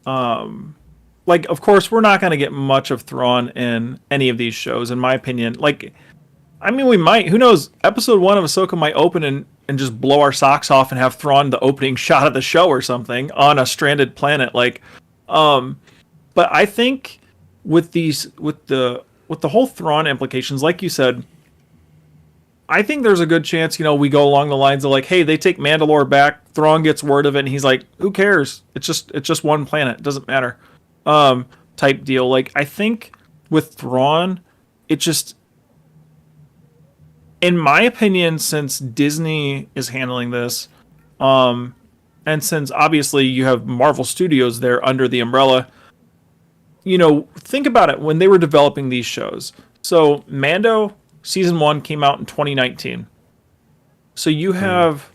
like, of course, we're not going to get much of Thrawn in any of these shows, in my opinion. Like, I mean, we might. Who knows? Episode 1 of Ahsoka might open and just blow our socks off and have Thrawn the opening shot of the show or something on a stranded planet. Like, but I think with the whole Thrawn implications, like you said, I think there's a good chance, we go along the lines of like, hey, they take Mandalore back, Thrawn gets word of it, and he's like, who cares? It's just one planet, it doesn't matter. Type deal. Like, I think with Thrawn, it just, in my opinion, since Disney is handling this, and since obviously you have Marvel Studios there under the umbrella, think about it when they were developing these shows. So Mando season 1 came out in 2019. So you have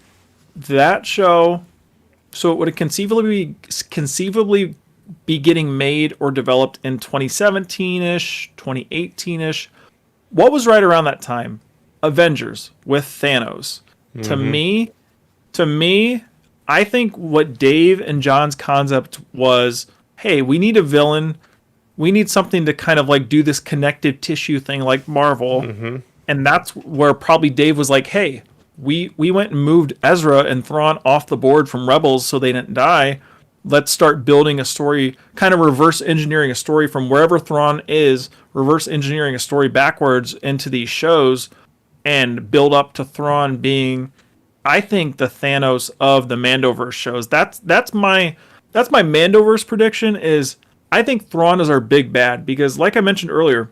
that show. So it would conceivably be getting made or developed in 2017-ish, 2018-ish. What was right around that time? Avengers with Thanos. Mm-hmm. To me, I think what Dave and John's concept was, hey, we need a villain. We need something to kind of like do this connective tissue thing like Marvel. Mm-hmm. And that's where probably Dave was like, hey, we went and moved Ezra and Thrawn off the board from Rebels so they didn't die. Let's start building a story, kind of reverse engineering a story from wherever Thrawn is, reverse engineering a story backwards into these shows and build up to Thrawn being, I think, the Thanos of the Mandoverse shows. That's my Mandoverse prediction is I think Thrawn is our big bad because, like I mentioned earlier,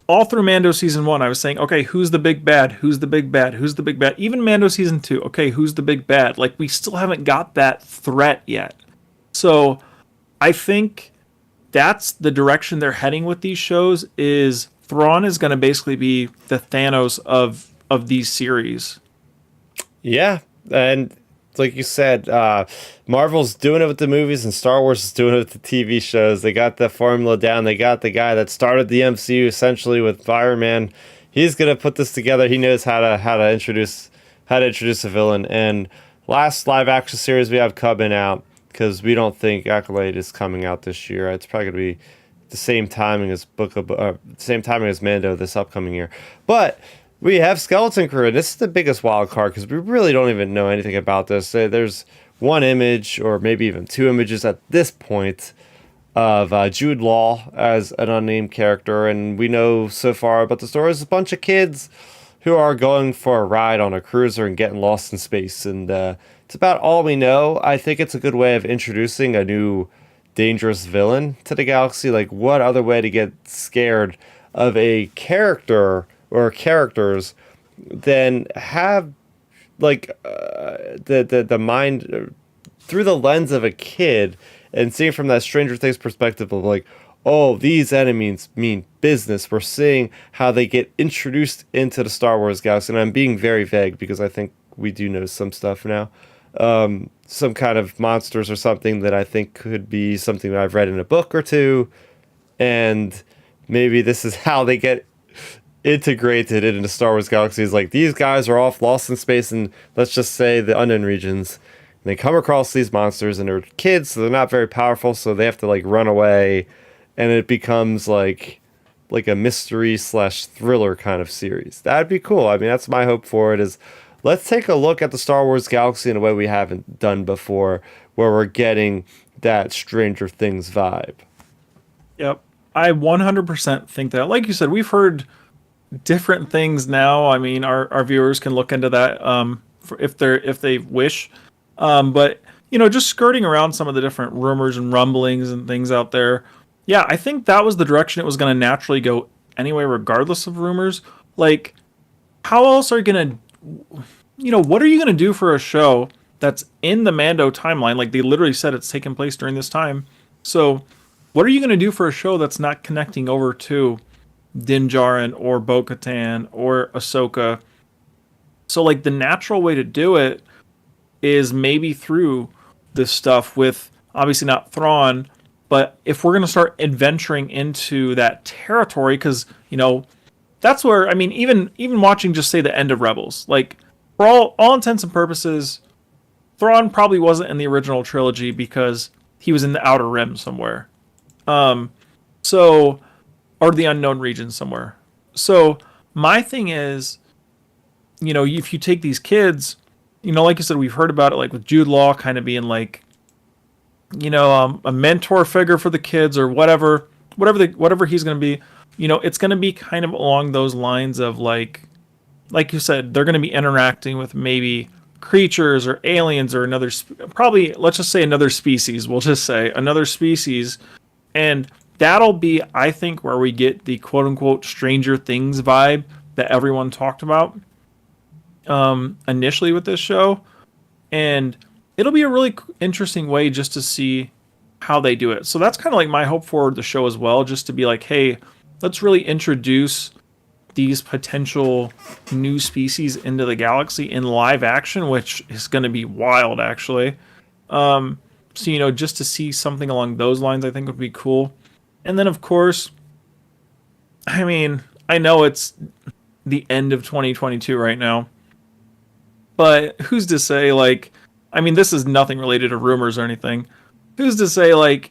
all through Mando season 1, I was saying, okay, who's the big bad? Who's the big bad? Who's the big bad? Even Mando season 2, okay, who's the big bad? Like, we still haven't got that threat yet. So I think that's the direction they're heading with these shows is Thrawn is going to basically be the Thanos of these series. Yeah, and like you said, Marvel's doing it with the movies and Star Wars is doing it with the TV shows. They got the formula down. They got the guy that started the MCU essentially with Iron Man. He's gonna put this together. He knows how to introduce a villain. And last live action series we have coming out, because we don't think Acolyte is coming out this year. It's probably gonna be the same timing as Mando this upcoming year. But we have Skeleton Crew, and this is the biggest wild card because we really don't even know anything about this. There's one image, or maybe even two images at this point, of Jude Law as an unnamed character, and we know so far about the story is a bunch of kids who are going for a ride on a cruiser and getting lost in space, and it's about all we know. I think it's a good way of introducing a new dangerous villain to the galaxy. Like, what other way to get scared of a character or characters than have like the mind through the lens of a kid and seeing from that Stranger Things perspective of like, oh, these enemies mean business. We're seeing how they get introduced into the Star Wars galaxy, and I'm being very vague because I think we do know some stuff now. Some kind of monsters or something that I think could be something that I've read in a book or two, and maybe this is how they get integrated into Star Wars galaxies. Like, these guys are off lost in space and let's just say the unknown regions, and they come across these monsters and they're kids, so they're not very powerful, so they have to like run away, and it becomes like a mystery / thriller kind of series. That'd be cool. I mean, that's my hope for it, is let's take a look at the Star Wars galaxy in a way we haven't done before, where we're getting that Stranger Things vibe. Yep. I 100% think that. Like you said, we've heard different things now. I mean, our viewers can look into that if they wish. But just skirting around some of the different rumors and rumblings and things out there. Yeah, I think that was the direction it was going to naturally go anyway, regardless of rumors. Like, how else are you going to, what are you going to do for a show that's in the Mando timeline? Like, they literally said it's taking place during this time. So what are you going to do for a show that's not connecting over to Din Djarin or Bo-Katan or Ahsoka? So like the natural way to do it is maybe through this stuff with obviously not Thrawn, but if we're going to start adventuring into that territory, because that's where, I mean, even watching just say the end of Rebels, like for all intents and purposes, Thrawn probably wasn't in the original trilogy because he was in the Outer Rim somewhere. Or the unknown region somewhere. So my thing is, if you take these kids, like you said, we've heard about it, like with Jude Law kind of being like, a mentor figure for the kids or whatever he's going to be. It's going to be kind of along those lines of like, like you said, they're going to be interacting with maybe creatures or aliens or probably, let's just say another species. We'll just say another species. And that'll be, I think, where we get the quote unquote Stranger Things vibe that everyone talked about initially with this show. And it'll be a really interesting way just to see how they do it. So that's kind of like my hope for the show as well, just to be like, hey, let's really introduce these potential new species into the galaxy in live action, which is going to be wild, actually. So, just to see something along those lines, I think would be cool. And then, of course, I mean, I know it's the end of 2022 right now, but who's to say, like, I mean, this is nothing related to rumors or anything. Who's to say, like,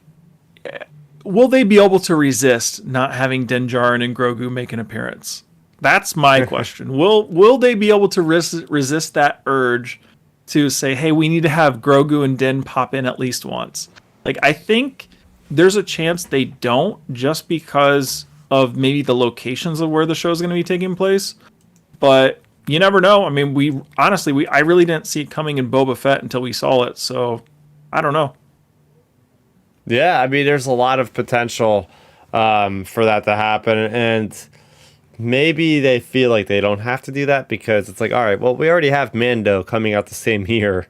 will they be able to resist not having Din Djarin and Grogu make an appearance? That's my question. Will they be able to resist that urge to say, hey, we need to have Grogu and Din pop in at least once? Like, I think there's a chance they don't, just because of maybe the locations of where the show is going to be taking place. But you never know. I mean, I really didn't see it coming in Boba Fett until we saw it. So I don't know. Yeah, I mean, there's a lot of potential for that to happen, and maybe they feel like they don't have to do that because it's like, all right, well, we already have Mando coming out the same year.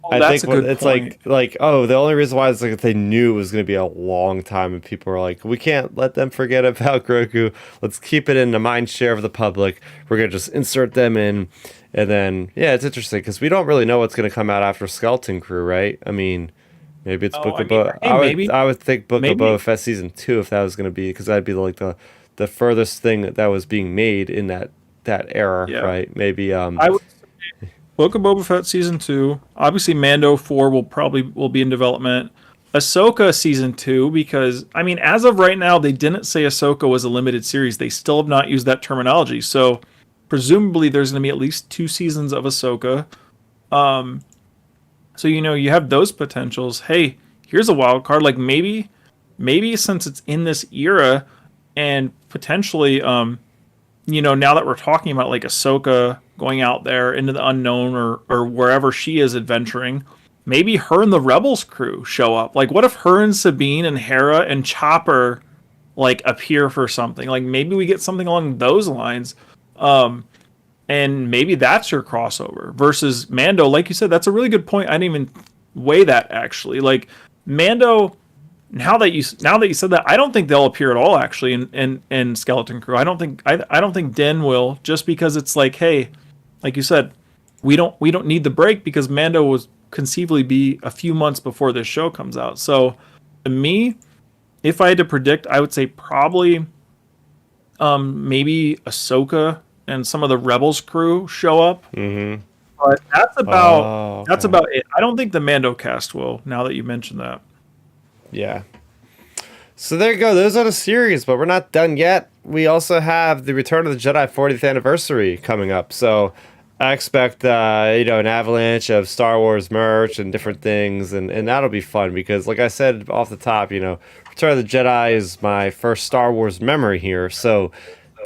Oh, that's a good it's point. like oh, the only reason why is like if they knew it was going to be a long time, and people were like, we can't let them forget about Grogu. Let's keep it in the mind share of the public. We're gonna just insert them in, and then yeah, it's interesting because we don't really know what's going to come out after Skeleton Crew, right? I mean. Maybe it's Book of Boba. I would think Book of Boba Fett season 2 if that was going to be, because that'd be like the furthest thing that was being made in that era, right? Maybe I would say Book of Boba Fett season 2. Obviously, Mando 4 will be in development. Ahsoka season 2, because I mean, as of right now, they didn't say Ahsoka was a limited series. They still have not used that terminology. So presumably, there's going to be at least 2 seasons of Ahsoka. So, you have those potentials. Hey, here's a wild card. Like maybe since it's in this era and potentially, now that we're talking about like Ahsoka going out there into the unknown or wherever she is adventuring, maybe her and the Rebels crew show up. Like what if her and Sabine and Hera and Chopper like appear for something? Like maybe we get something along those lines. And maybe that's your crossover versus Mando. Like you said, that's a really good point. I didn't even weigh that actually. Like Mando, now that you said that, I don't think they'll appear at all actually in Skeleton Crew. I don't think Din will, just because it's like, hey, like you said, we don't need the break because Mando was conceivably be a few months before this show comes out. So to me, if I had to predict, I would say probably maybe Ahsoka and some of the Rebels crew show up. Mm-hmm. But that's about it. I don't think the Mando cast will, now that you mentioned that. Yeah. So there you go. Those are the series, but we're not done yet. We also have the Return of the Jedi 40th anniversary coming up. So I expect, an avalanche of Star Wars merch and different things, and that'll be fun because, like I said off the top, Return of the Jedi is my first Star Wars memory here. So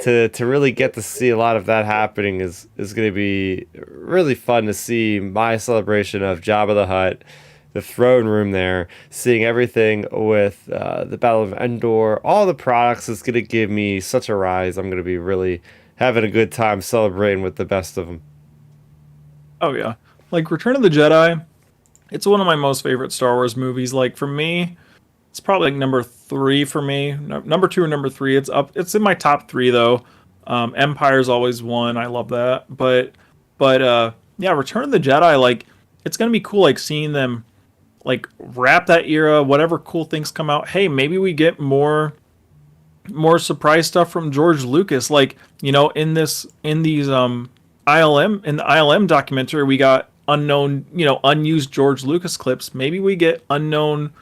to really get to see a lot of that happening is going to be really fun to see my celebration of Jabba the Hutt, the throne room there, seeing everything with the Battle of Endor, all the products is going to give me such a rise. I'm going to be really having a good time celebrating with the best of them. Oh yeah, like Return of the Jedi, it's one of my most favorite Star Wars movies. Like for me, it's probably like number 3 for me. Number 2 or number 3. It's in my top 3 though. Empire's always one. I love that. But yeah, Return of the Jedi, like it's gonna be cool, like seeing them like wrap that era. Whatever cool things come out. Hey, maybe we get more surprise stuff from George Lucas. Like in the ILM documentary, we got unknown, unused George Lucas clips. Maybe we get unknown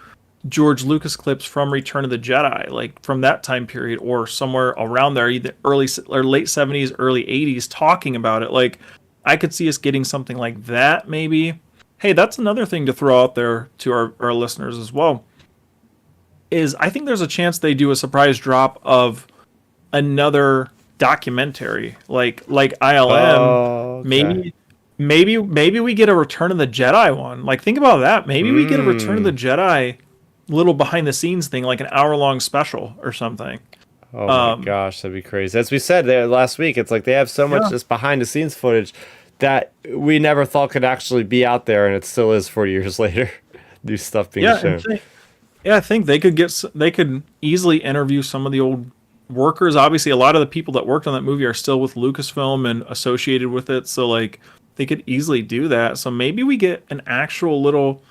George Lucas clips from Return of the Jedi, like from that time period or somewhere around there, either early or late 70s, early 80s, talking about it. Like I could see us getting something like that maybe. Hey, that's another thing to throw out there to our listeners as well, is I think there's a chance they do a surprise drop of another documentary, like ILM. Oh, okay. Maybe we get a Return of the Jedi one. Like, think about that. Maybe we get a Return of the Jedi little behind the scenes thing, like an hour-long special or something. Oh my gosh, that'd be crazy. As we said there last week, it's like they have so much Yeah. just behind the scenes footage that we never thought could actually be out there, and it still is 40 years later. New stuff being Yeah, shown. I think they could easily interview some of the old workers. Obviously, a lot of the people that worked on that movie are still with Lucasfilm and associated with it, so like they could easily do that. So maybe we get an actual little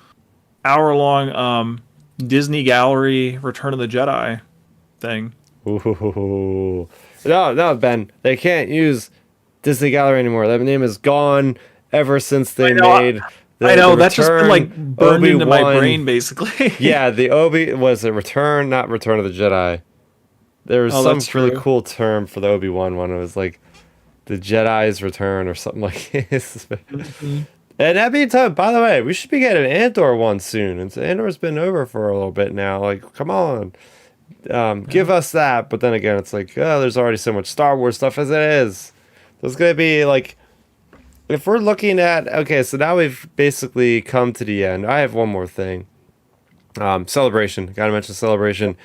hour-long Disney Gallery Return of the Jedi thing. Ooh. No, Ben. They can't use Disney Gallery anymore. That name is gone ever since they made. I know the that's just been like Return burned into my Obi-Wan. brain, basically. Yeah, the was it Return, not Return of the Jedi. There was some that's really true. cool term for the Obi-Wan one. It was like the Jedi's Return or something like this. And that meantime, by the way, we should be getting an Andor one soon. And Andor's been over for a little bit now. Like, come on. Give us that. But then again, it's like, oh, there's already so much Star Wars stuff as it is. There's going to be like, if we're looking at, okay, so now we've basically come to the end. I have one more thing. Celebration. Got to mention Celebration.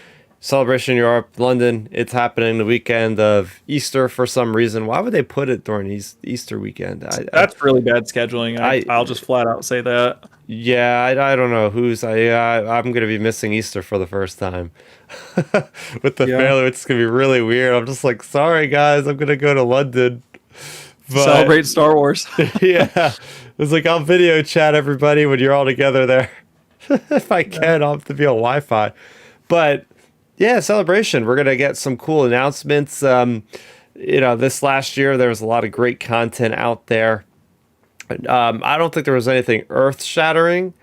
Celebration Europe, London. It's happening the weekend of Easter for some reason. Why would they put it during Easter weekend? That's really bad scheduling. I'll just flat out say that. Yeah, I don't know who's. I'm gonna be missing Easter for the first time with the family. It's gonna be really weird. I'm just like, sorry guys, I'm gonna go to London. But, celebrate Star Wars. Yeah, it's like I'll video chat everybody when you're all together there. If I can, I'll have to be on Wi-Fi. But yeah, Celebration. We're gonna get some cool announcements. This last year there was a lot of great content out there. I don't think there was anything earth-shattering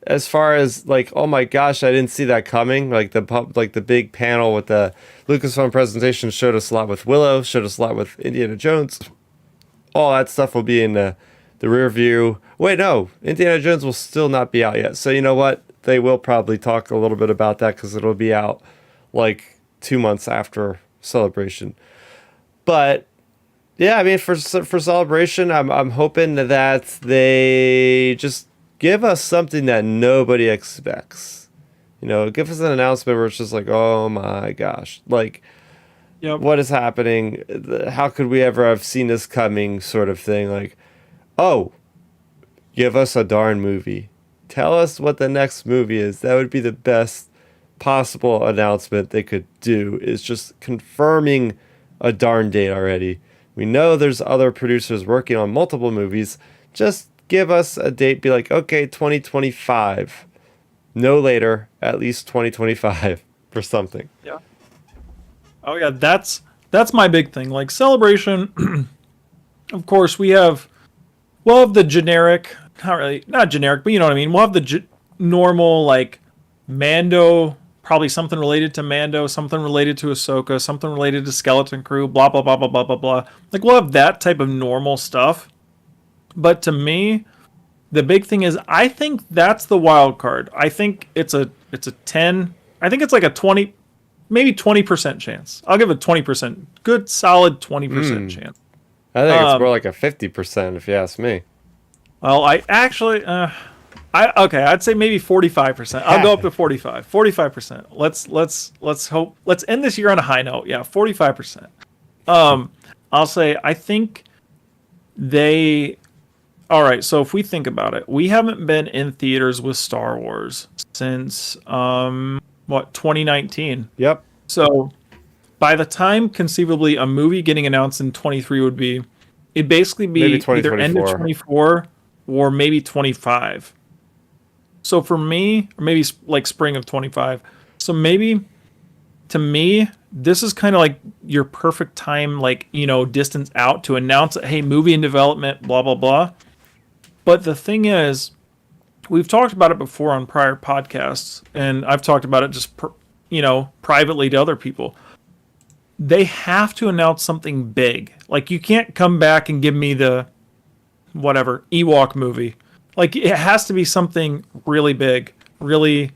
as far as like, oh my gosh, I didn't see that coming. Like the big panel with the Lucasfilm presentation showed us a lot with Willow, showed us a lot with Indiana Jones. All that stuff will be in the rear view. Wait, no, Indiana Jones will still not be out yet. So you know what? They will probably talk a little bit about that because it'll be out like 2 months after Celebration. But yeah, I mean, for Celebration, I'm hoping that they just give us something that nobody expects. Give us an announcement where it's just like, oh my gosh, like, Yep. what is happening? How could we ever have seen this coming? Sort of thing. Like, oh, give us a darn movie. Tell us what the next movie is. That would be the best possible announcement they could do. Is just confirming a darn date already. We know there's other producers working on multiple movies. Just give us a date. Be like, okay, 2025. No later, at least 2025 for something. Yeah. Oh yeah, that's my big thing. Like Celebration, of course we'll have the generic, not generic, but you know what I mean. We'll have the normal like Mando, probably something related to Mando, something related to Ahsoka, something related to Skeleton Crew, blah blah blah blah blah blah blah. Like we'll have that type of normal stuff. But to me, the big thing is I think that's the wild card. I think it's a 10. I think it's like a 20, maybe 20% chance. I'll give it 20%. Good solid 20% chance. I think it's more like a 50% if you ask me. Well, I actually I'd say maybe 45%. I'll go up to 45. 45%. Let's hope. Let's end this year on a high note. Yeah, 45%. I'll say I think they. All right. So if we think about it, we haven't been in theaters with Star Wars since 2019. Yep. So by the time conceivably a movie getting announced in 23 would be, it'd basically be either end of 24 or maybe 25. So for me, or maybe like spring of 25. So maybe to me, this is kind of like your perfect time, like, distance out to announce, hey, movie in development, blah, blah, blah. But the thing is, we've talked about it before on prior podcasts, and I've talked about it just, privately to other people. They have to announce something big. Like, you can't come back and give me the, whatever, Ewok movie. Like, it has to be something really big, really,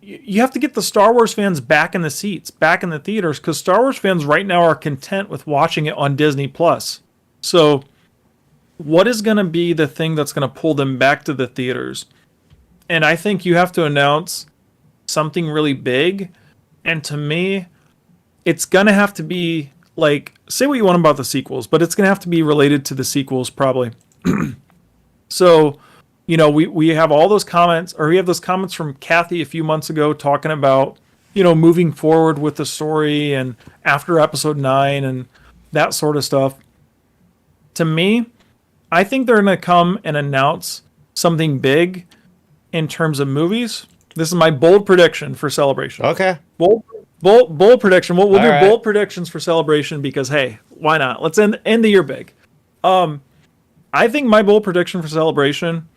you have to get the Star Wars fans back in the seats, back in the theaters, because Star Wars fans right now are content with watching it on Disney Plus. So, what is going to be the thing that's going to pull them back to the theaters? And I think you have to announce something really big. And to me, it's going to have to be like, say what you want about the sequels, but it's going to have to be related to the sequels probably. So, you know, we have all those comments, or we have those comments from Kathy a few months ago talking about, you know, moving forward with the story and after episode 9 and that sort of stuff. To me, I think they're going to come and announce something big in terms of movies. This is my bold prediction for Celebration. Okay. Bold prediction. We'll do right. bold predictions for Celebration because, hey, why not? Let's end the year big. I think my bold prediction for Celebration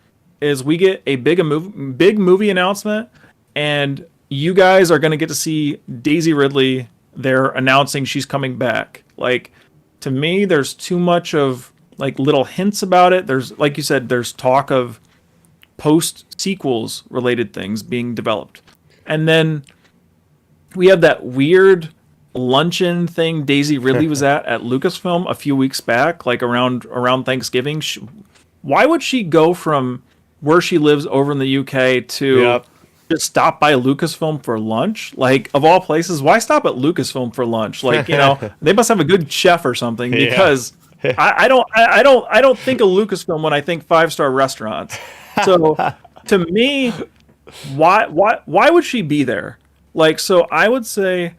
is we get a big movie announcement, and you guys are going to get to see Daisy Ridley. They're announcing she's coming back. Like, to me, there's too much of like little hints about it. There's, like you said, there's talk of post sequels related things being developed, and then we have that weird luncheon thing Daisy Ridley was at Lucasfilm a few weeks back, like around Thanksgiving. Why would she go from where she lives over in the UK to just stop by Lucasfilm for lunch? Like, of all places, why stop at Lucasfilm for lunch? Like, you know, they must have a good chef or something, because I don't think of Lucasfilm when I think 5-star restaurants. So to me, why would she be there? Like, so I would say,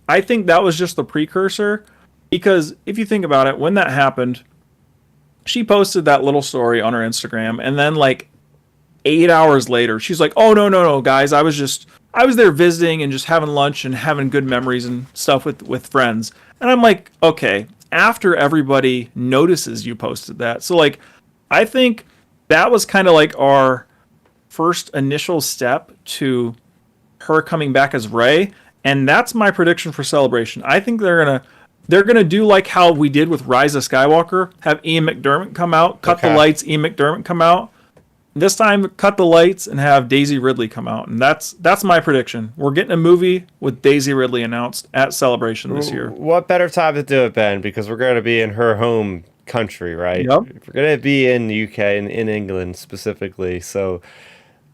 I think that was just the precursor, because if you think about it, when that happened, she posted that little story on her Instagram, and then like 8 hours later, she's like, "Oh no, guys, I was there visiting and just having lunch and having good memories and stuff with friends." And I'm like, okay, after everybody notices you posted that. So like, I think that was kind of like our first initial step to her coming back as Rey, and that's my prediction for Celebration. I think they're gonna do like how we did with Rise of Skywalker, have Ian McDermott come out, cut the lights, Ian McDermott come out. This time, cut the lights and have Daisy Ridley come out, and that's my prediction. We're getting a movie with Daisy Ridley announced at Celebration this year. What better time to do it, Ben? Because we're going to be in her home country, right? Yep. We're going to be in the UK and in England specifically, so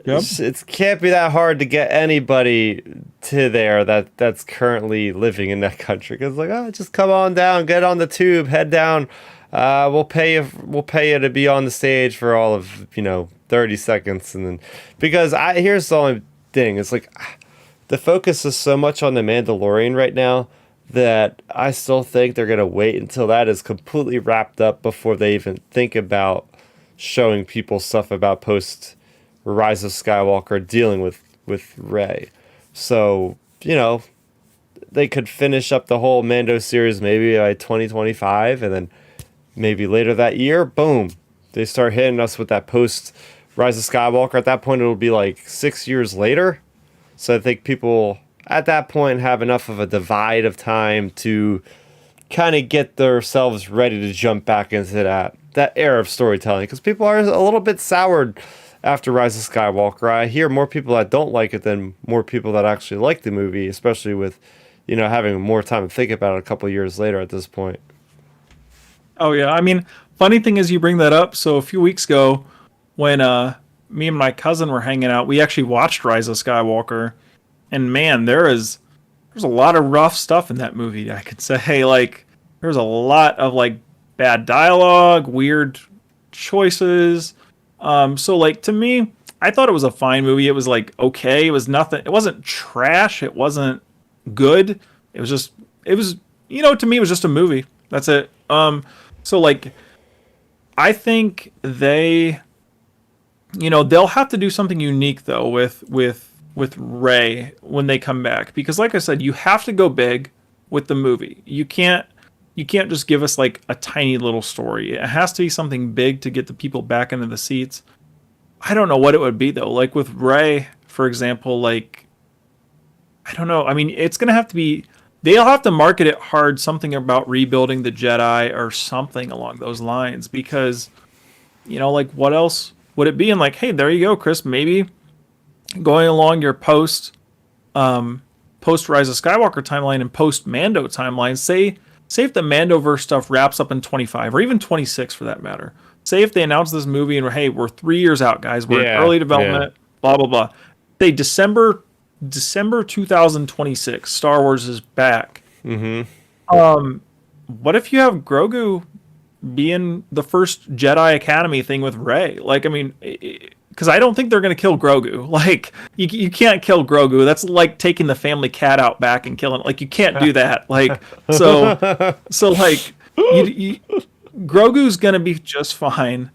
it can't be that hard to get anybody to there that's currently living in that country. Because just come on down, get on the tube, head down. We'll pay you to be on the stage for all of 30 seconds, and then because here's the only thing, it's like the focus is so much on the Mandalorian right now that I still think they're gonna wait until that is completely wrapped up before they even think about showing people stuff about post Rise of Skywalker dealing with Rey. So they could finish up the whole Mando series maybe by 2025, and then maybe later that year, boom, they start hitting us with that post Rise of Skywalker. At that point, it'll be like 6 years later. So I think people at that point have enough of a divide of time to kind of get themselves ready to jump back into that era of storytelling. Because people are a little bit soured after Rise of Skywalker. I hear more people that don't like it than more people that actually like the movie, especially with, having more time to think about it a couple of years later at this point. Oh yeah, I mean, funny thing is you bring that up. So a few weeks ago, when me and my cousin were hanging out, we actually watched Rise of Skywalker, and man, there's a lot of rough stuff in that movie. I could say, like, there's a lot of like bad dialogue, weird choices. So like, to me, I thought it was a fine movie. It was like okay. It was nothing. It wasn't trash. It wasn't good. It was to me, it was just a movie. That's it. So like, I think they'll have to do something unique though with Rey when they come back, because like I said, you have to go big with the movie. You can't just give us like a tiny little story. It has to be something big to get the people back into the seats. I don't know what it would be though. Like with Rey, for example, like, I don't know. I mean, it's going to have to be, they'll have to market it hard, something about rebuilding the Jedi or something along those lines, because, like, what else would it be? And like, hey, there you go, Chris. Maybe going along your post Rise of Skywalker timeline and post Mando timeline. Say if the Mandoverse stuff wraps up in 25 or even 26 for that matter. Say if they announce this movie and hey, we're 3 years out, guys. We're in early development. Blah blah blah. Say December 2026, Star Wars is back. What if you have Grogu being the first Jedi Academy thing with Rey? Like, I mean, because I don't think they're going to kill Grogu. Like, you can't kill Grogu. That's like taking the family cat out back and killing it. Like, you can't do that. Like, so like, Grogu's going to be just fine.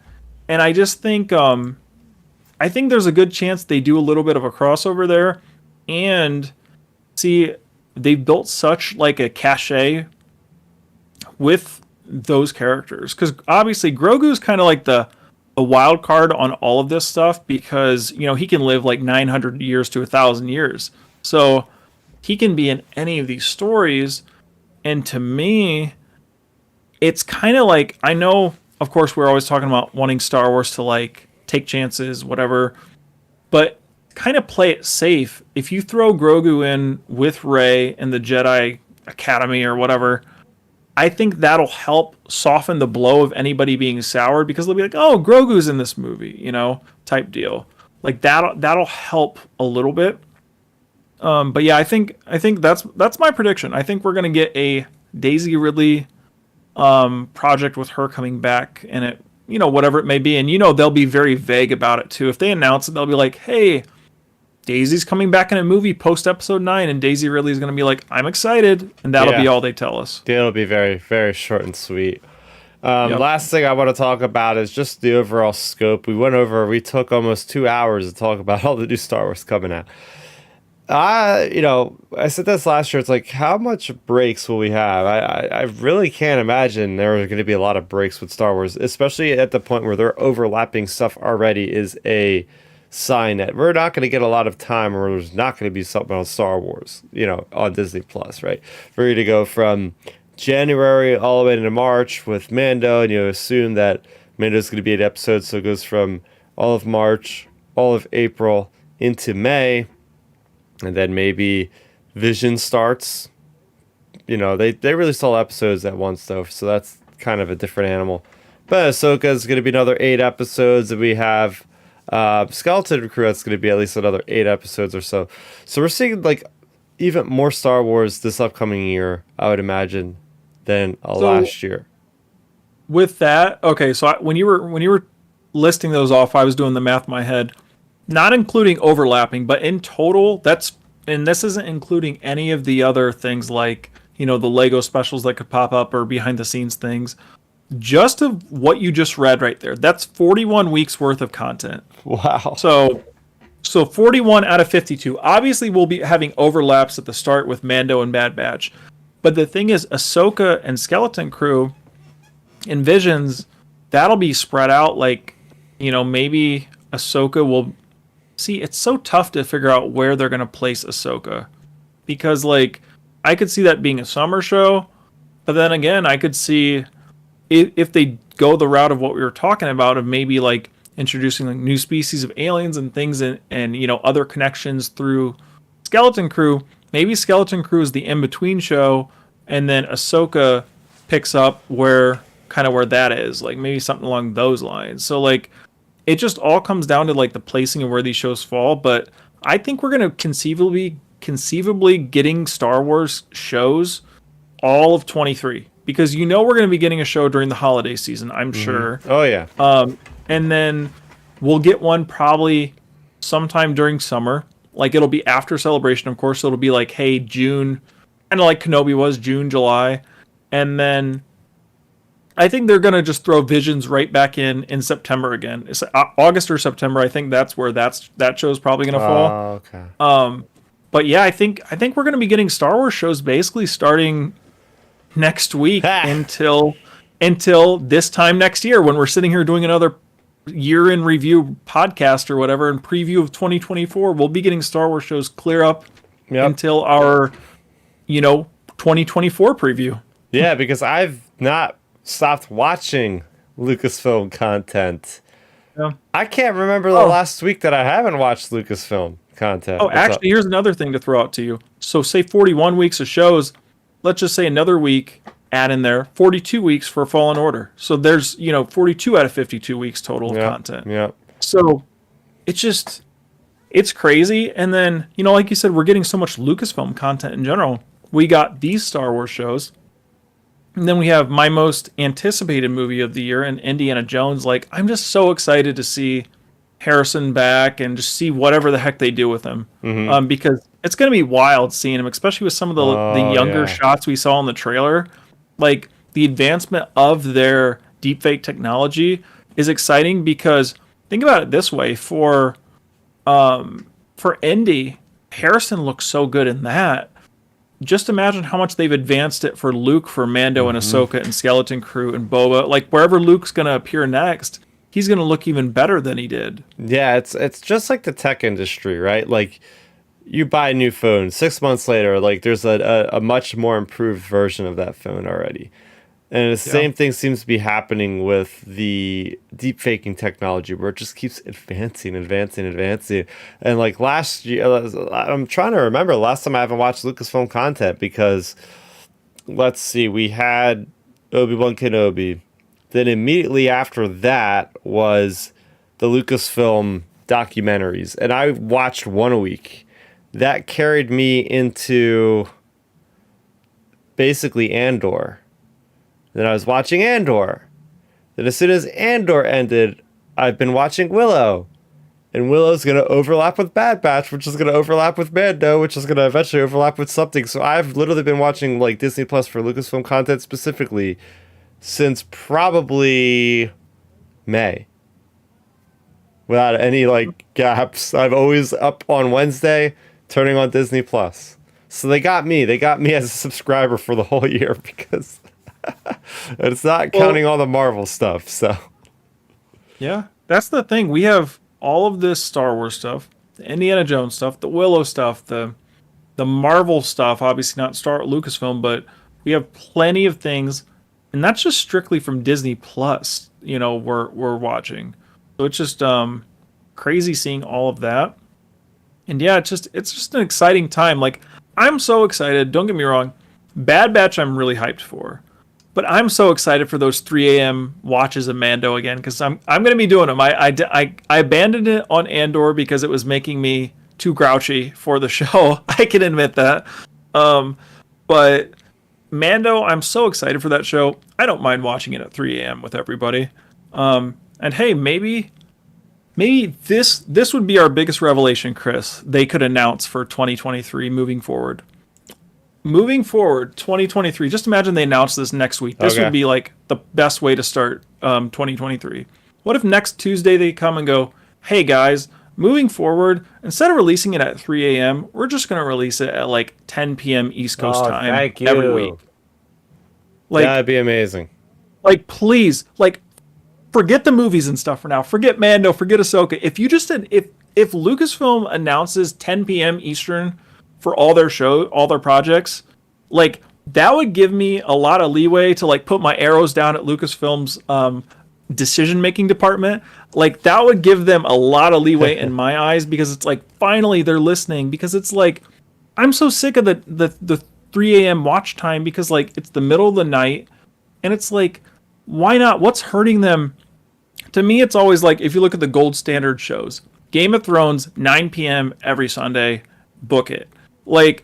And I just think, I think there's a good chance they do a little bit of a crossover there. And see, they've built such like a cachet with those characters, because obviously Grogu's kind of like the wild card on all of this stuff, because he can live like 900 years to 1,000 years, so he can be in any of these stories. And to me, it's kind of like, I know of course we're always talking about wanting Star Wars to like take chances, whatever, but kind of play it safe. If you throw Grogu in with Rey and the Jedi Academy or whatever, I think that'll help soften the blow of anybody being soured, because they'll be like, "Oh, Grogu's in this movie," type deal. Like that'll help a little bit. But yeah, I think that's my prediction. I think we're gonna get a Daisy Ridley project with her coming back, and it, whatever it may be, and they'll be very vague about it too. If they announce it, they'll be like, "Hey, Daisy's coming back in a movie post episode 9, and Daisy Ridley's going to be like, I'm excited," and that'll be all they tell us. It'll be very, very short and sweet. Last thing I want to talk about is just the overall scope. We took almost 2 hours to talk about all the new Star Wars coming out. I said this last year, it's like, how much breaks will we have? I really can't imagine there are going to be a lot of breaks with Star Wars, especially at the point where they're overlapping stuff already is a sign that we're not going to get a lot of time, or there's not going to be something on Star Wars, on Disney Plus, right? For you to go from January all the way into March with Mando, and you assume that Mando's going to be 8 episodes, so it goes from all of March, all of April into May, and then maybe Vision starts. They released all episodes at once though, so that's kind of a different animal. But Ahsoka is going to be another 8 episodes, and we have Skeleton Crew, that's going to be at least another 8 episodes or so. So we're seeing like even more Star Wars this upcoming year, I would imagine, than last year. With that, okay, so when you were listing those off, I was doing the math in my head, not including overlapping, but in total, and this isn't including any of the other things like the Lego specials that could pop up or behind the scenes things. Just of what you just read right there, that's 41 weeks worth of content. Wow. So 41 out of 52. Obviously, we'll be having overlaps at the start with Mando and Bad Batch. But the thing is, Ahsoka and Skeleton Crew and Visions, that'll be spread out. Like, maybe Ahsoka will... See, it's so tough to figure out where they're going to place Ahsoka. Because, like, I could see that being a summer show. But then again, I could see... if they go the route of what we were talking about, of maybe like introducing like new species of aliens and things, and other connections through Skeleton Crew, maybe Skeleton Crew is the in-between show, and then Ahsoka picks up where that is, like maybe something along those lines. So like it just all comes down to like the placing of where these shows fall. But I think we're going to conceivably getting Star Wars shows all of 23. Because we're going to be getting a show during the holiday season, I'm sure. Oh, yeah. And then we'll get one probably sometime during summer. Like, it'll be after Celebration, of course. So it'll be like, hey, June. Kind of like Kenobi was, June, July. And then I think they're going to just throw Visions right back in September again. It's August or September. I think that's where that show's probably going to fall. Okay. But yeah, I think we're going to be getting Star Wars shows basically starting next week until this time next year, when we're sitting here doing another year in review podcast or whatever, and preview of 2024. We'll be getting Star Wars shows clear up until our 2024 preview. Yeah, because I've not stopped watching Lucasfilm content. Yeah. I can't remember the last week that I haven't watched Lucasfilm. content. Oh, What's up? actually, here's another thing to throw out to you. So, say 41 weeks of shows. Let's just say another week, add in there 42 weeks for Fallen Order. So there's 42 out of 52 weeks total of content. Yeah. So it's crazy. And then like you said, we're getting so much Lucasfilm content in general. We got these Star Wars shows, and then we have my most anticipated movie of the year, and Indiana Jones. Like, I'm just so excited to see Harrison back and just see whatever the heck they do with him, because it's going to be wild seeing him, especially with some of the younger shots we saw in the trailer. Like, the advancement of their deepfake technology is exciting, because think about it this way: for Indy, Harrison looks so good in that. Just imagine how much they've advanced it for Luke, for Mando and Ahsoka and Skeleton Crew and Boba. Like, wherever Luke's going to appear next, he's going to look even better than he did. Yeah, it's just like the tech industry, right? Like, you buy a new phone, 6 months later, like, there's a much more improved version of that phone already. And the same thing seems to be happening with the deep faking technology, where it just keeps advancing. And like last year, I'm trying to remember last time I haven't watched Lucasfilm content, because let's see, we had Obi-Wan Kenobi. Then immediately after that was the Lucasfilm documentaries, and I watched one a week. That carried me into basically Andor. Then I was watching Andor. Then as soon as Andor ended, I've been watching Willow. And Willow's going to overlap with Bad Batch, which is going to overlap with Mando, which is going to eventually overlap with something. So I've literally been watching like Disney Plus for Lucasfilm content specifically since probably May. Without any like gaps. I'm always up on Wednesday, turning on Disney Plus. So they got me. They got me as a subscriber for the whole year, because it's not counting all the Marvel stuff. So yeah, that's the thing. We have all of this Star Wars stuff, the Indiana Jones stuff, the Willow stuff, the Marvel stuff. Obviously not Lucasfilm, but we have plenty of things, and that's just strictly from Disney Plus. We're watching. So it's just crazy seeing all of that. And yeah, it's just an exciting time. Like, I'm so excited. Don't get me wrong. Bad Batch I'm really hyped for. But I'm so excited for those 3 a.m. watches of Mando again, because I'm going to be doing them. I abandoned it on Andor because it was making me too grouchy for the show. I can admit that. But Mando, I'm so excited for that show. I don't mind watching it at 3 a.m. with everybody. And hey, maybe this would be our biggest revelation, Chris. They could announce for 2023 moving forward. 2023. Just imagine they announce this next week. This would be like the best way to start 2023. What if next Tuesday they come and go, hey guys, moving forward, instead of releasing it at 3 a.m., we're just going to release it at like 10 p.m. East Coast time every week. Like, that'd be amazing. Like, please, like, forget the movies and stuff for now. Forget Mando, forget Ahsoka. If you just if Lucasfilm announces 10 p.m. Eastern for all their projects, like, that would give me a lot of leeway to like put my arrows down at Lucasfilm's decision-making department. Like, that would give them a lot of leeway in my eyes, because it's like, finally they're listening, because it's like, I'm so sick of the 3 a.m. watch time, because like, it's the middle of the night, and it's like, why not? What's hurting them? To me, it's always like, if you look at the gold standard shows, Game of Thrones, 9 p.m. every Sunday, book it. Like,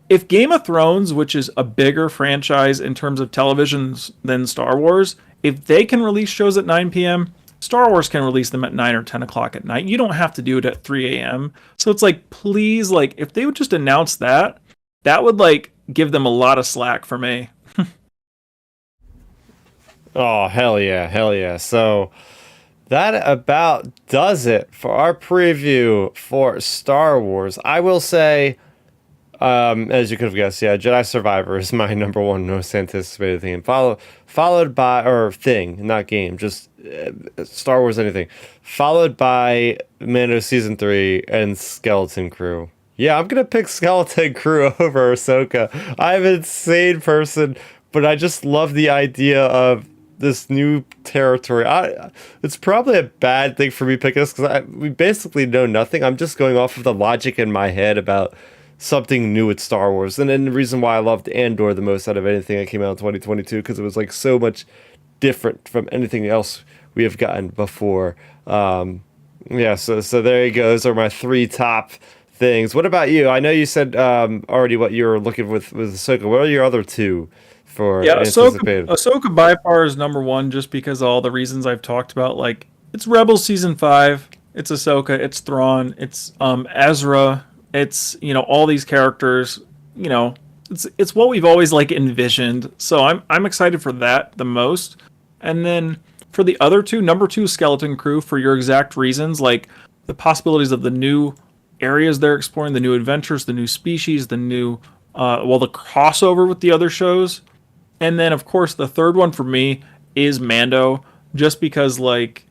if Game of Thrones, which is a bigger franchise in terms of televisions than Star Wars, if they can release shows at 9 p.m., Star Wars can release them at 9 or 10 o'clock at night. You don't have to do it at 3 a.m. So it's like, please, like, if they would just announce that, that would like give them a lot of slack for me. Oh, hell yeah. So that about does it for our preview for Star Wars. I will say, as you could have guessed, yeah, Jedi Survivor is my number one most anticipated thing. Followed by, or thing, not game, just Star Wars anything. Followed by Mando Season 3 and Skeleton Crew. Yeah, I'm going to pick Skeleton Crew over Ahsoka. I'm an insane person, but I just love the idea of this new territory. It's probably a bad thing for me picking this because we basically know nothing. I'm just going off of the logic in my head about something new with Star Wars, and then the reason why I loved Andor the most out of anything that came out in 2022 because it was like so much different from anything else we have gotten before. Yeah, so there you go. Those are my 3 top things. What about you? I know you said already what you were looking with Ahsoka. What are your other 2 for anticipated? Ahsoka by far is number 1 just because of all the reasons I've talked about. Like, it's Rebels season 5, it's Ahsoka, it's Thrawn, it's Ezra, it's, you know, all these characters, you know, it's what we've always like envisioned. So I'm excited for that the most. And then for the other 2, number 2 Skeleton Crew for your exact reasons, like the possibilities of the new areas they're exploring, the new adventures, the new species, the new the crossover with the other shows. And then of course the third one for me is Mando, just because like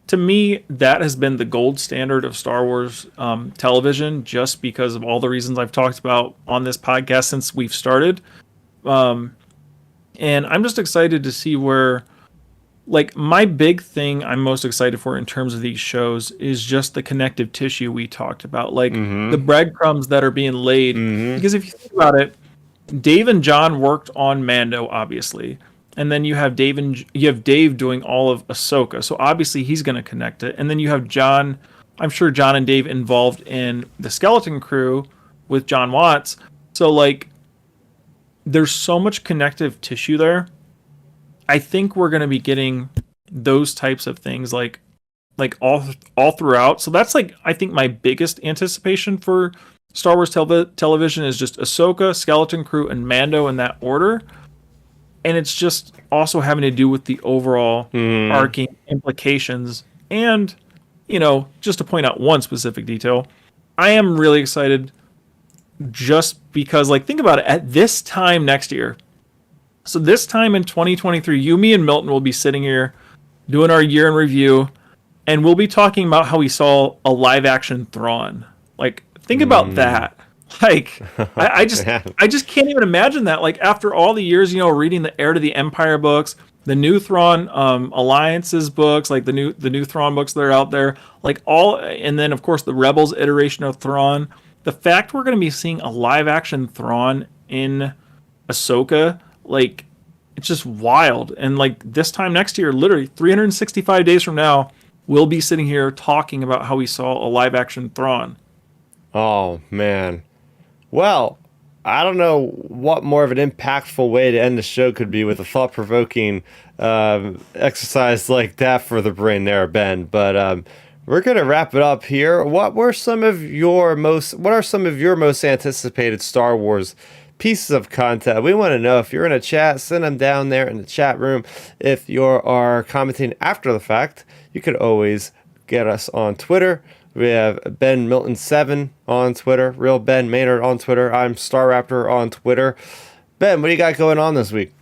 to me that has been the gold standard of Star Wars television, just because of all the reasons I've talked about on this podcast since we've started. And I'm just excited to see where, like, my big thing I'm most excited for in terms of these shows is just the connective tissue we talked about, like the breadcrumbs that are being laid. Because if you think about it, Dave and John worked on Mando, obviously, and then you have Dave doing all of Ahsoka, so obviously he's going to connect it. And then you have John, I'm sure John and Dave involved in the Skeleton Crew with John Watts. So like, there's so much connective tissue there. I think we're going to be getting those types of things like all throughout. So that's like, I think my biggest anticipation for Star Wars television is just Ahsoka, Skeleton Crew, and Mando in that order. And it's just also having to do with the overall arcing implications. And, you know, just to point out one specific detail, I am really excited just because, like, think about it, at this time next year, so this time in 2023, you, me, and Milton will be sitting here doing our year in review, and we'll be talking about how we saw a live-action Thrawn. Like, think about that. Like, I just can't even imagine that. Like, after all the years, you know, reading the Heir to the Empire books, the new Thrawn Alliances books, like the new Thrawn books that are out there, like all, and then of course the Rebels iteration of Thrawn. The fact we're going to be seeing a live-action Thrawn in Ahsoka, like, it's just wild. And like this time next year, literally 365 days from now, we'll be sitting here talking about how we saw a live action Thrawn. Oh man. Well, I don't know what more of an impactful way to end the show could be with a thought-provoking exercise like that for the brain there, Ben. But we're gonna wrap it up here. What are some of your most anticipated Star Wars pieces of content? We want to know. If you're in a chat, send them down there in the chat room. If you are commenting after the fact, you could always get us on Twitter. We have Ben Milton 7 on Twitter, Real Ben Maynard on Twitter. I'm Starrapter on Twitter. Ben, what do you got going on this week?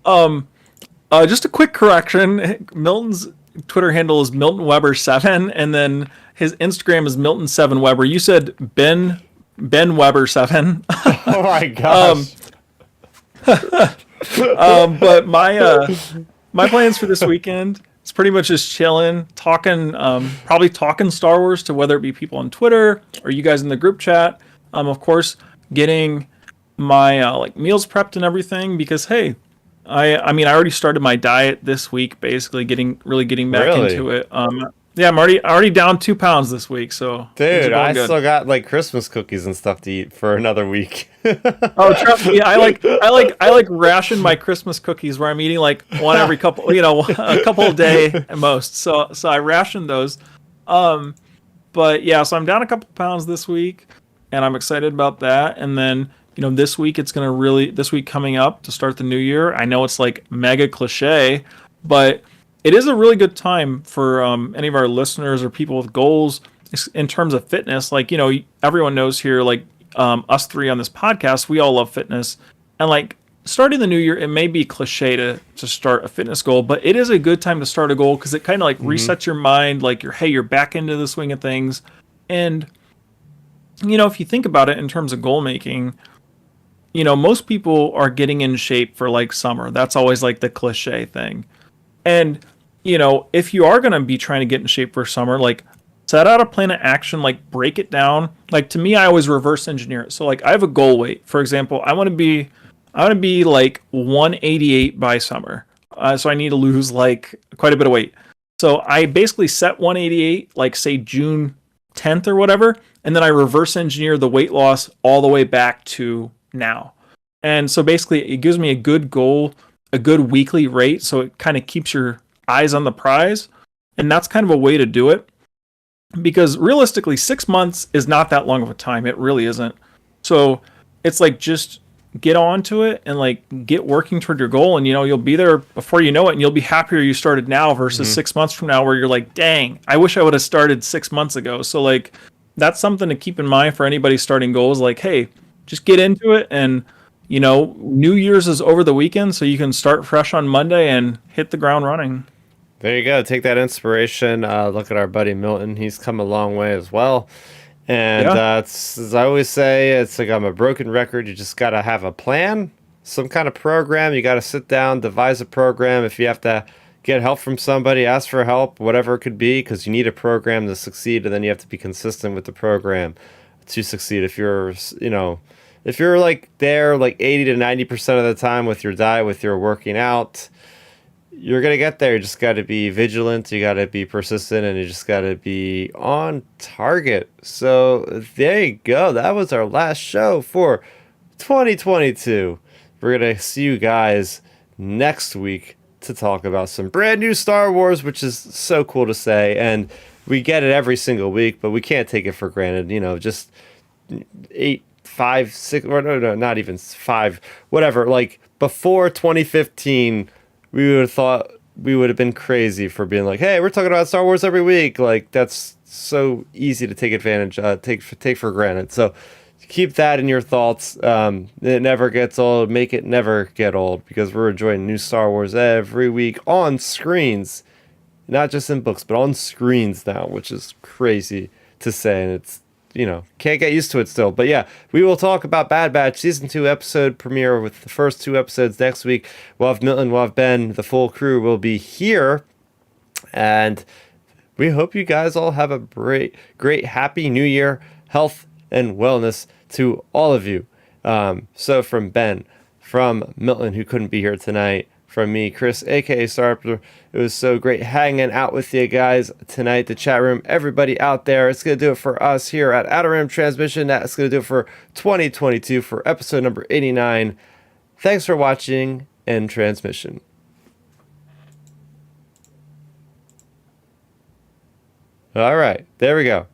Just a quick correction. Milton's Twitter handle is Milton Weber 7, and then his Instagram is Milton 7 Weber. You said Ben Weber 7. Oh my gosh. But my plans for this weekend, it's pretty much just chilling, talking, probably talking Star Wars to whether it be people on Twitter or you guys in the group chat. Of course, getting my like meals prepped and everything, because hey, I mean I already started my diet this week, basically getting back into it. Yeah, I'm already down 2 pounds this week, so dude, I still got like Christmas cookies and stuff to eat for another week. Oh, trust me, I like ration my Christmas cookies where I'm eating like one every couple, a couple a day at most. So I ration those. But yeah, so I'm down a couple pounds this week, and I'm excited about that. And then this week this week coming up to start the new year. I know it's like mega cliche, but it is a really good time for any of our listeners or people with goals in terms of fitness. Like, everyone knows here, like us three on this podcast, we all love fitness. And like starting the new year, it may be cliche to start a fitness goal, but it is a good time to start a goal because it kind of like resets your mind. Like you're back into the swing of things. And, if you think about it in terms of goal making, most people are getting in shape for like summer. That's always like the cliche thing. And, if you are going to be trying to get in shape for summer, like set out a plan of action, like break it down. Like to me, I always reverse engineer it. So like I have a goal weight. For example, I want to be like 188 by summer. So I need to lose like quite a bit of weight. So I basically set 188, like say June 10th or whatever, and then I reverse engineer the weight loss all the way back to now. And so basically it gives me a good goal, a good weekly rate. So it kind of keeps your eyes on the prize. And that's kind of a way to do it. Because realistically, 6 months is not that long of a time. It really isn't. So it's like just get onto it and like get working toward your goal, and you'll be there before you know it, and you'll be happier you started now versus 6 months from now where you're like, dang, I wish I would have started 6 months ago. So like that's something to keep in mind for anybody starting goals. Like, hey, just get into it, and New Year's is over the weekend, so you can start fresh on Monday and hit the ground running. There you go. Take that inspiration. Look at our buddy Milton. He's come a long way as well. And it's, as I always say, it's like I'm a broken record. You just got to have a plan, some kind of program. You got to sit down, devise a program. If you have to get help from somebody, ask for help, whatever it could be, because you need a program to succeed, and then you have to be consistent with the program to succeed. If you're like there like 80 to 90% of the time with your diet, with your working out, you're going to get there. You just got to be vigilant. You got to be persistent, and you just got to be on target. So there you go. That was our last show for 2022. We're going to see you guys next week to talk about some brand new Star Wars, which is so cool to say. And we get it every single week, but we can't take it for granted. Just 8, 5, 6, or no, not even 5, whatever. Like before 2015, we would have thought we would have been crazy for being like, hey, we're talking about Star Wars every week. Like, that's so easy to take advantage, take for granted. So keep that in your thoughts. It never gets old. Make it never get old, because we're enjoying new Star Wars every week on screens, not just in books, but on screens now, which is crazy to say. And it's, can't get used to it still. But yeah, we will talk about Bad Batch Season 2 episode premiere with the first 2 episodes next week. We'll have Milton, we'll have Ben, the full crew will be here. And we hope you guys all have a great, happy new year, health and wellness to all of you. So from Ben, from Milton, who couldn't be here tonight, from me, Chris, aka Starrapter, it was so great hanging out with you guys tonight. The chat room, everybody out there. It's going to do it for us here at Outer Rim Transmission. That's going to do it for 2022 for episode number 89. Thanks for watching and transmission. All right, there we go.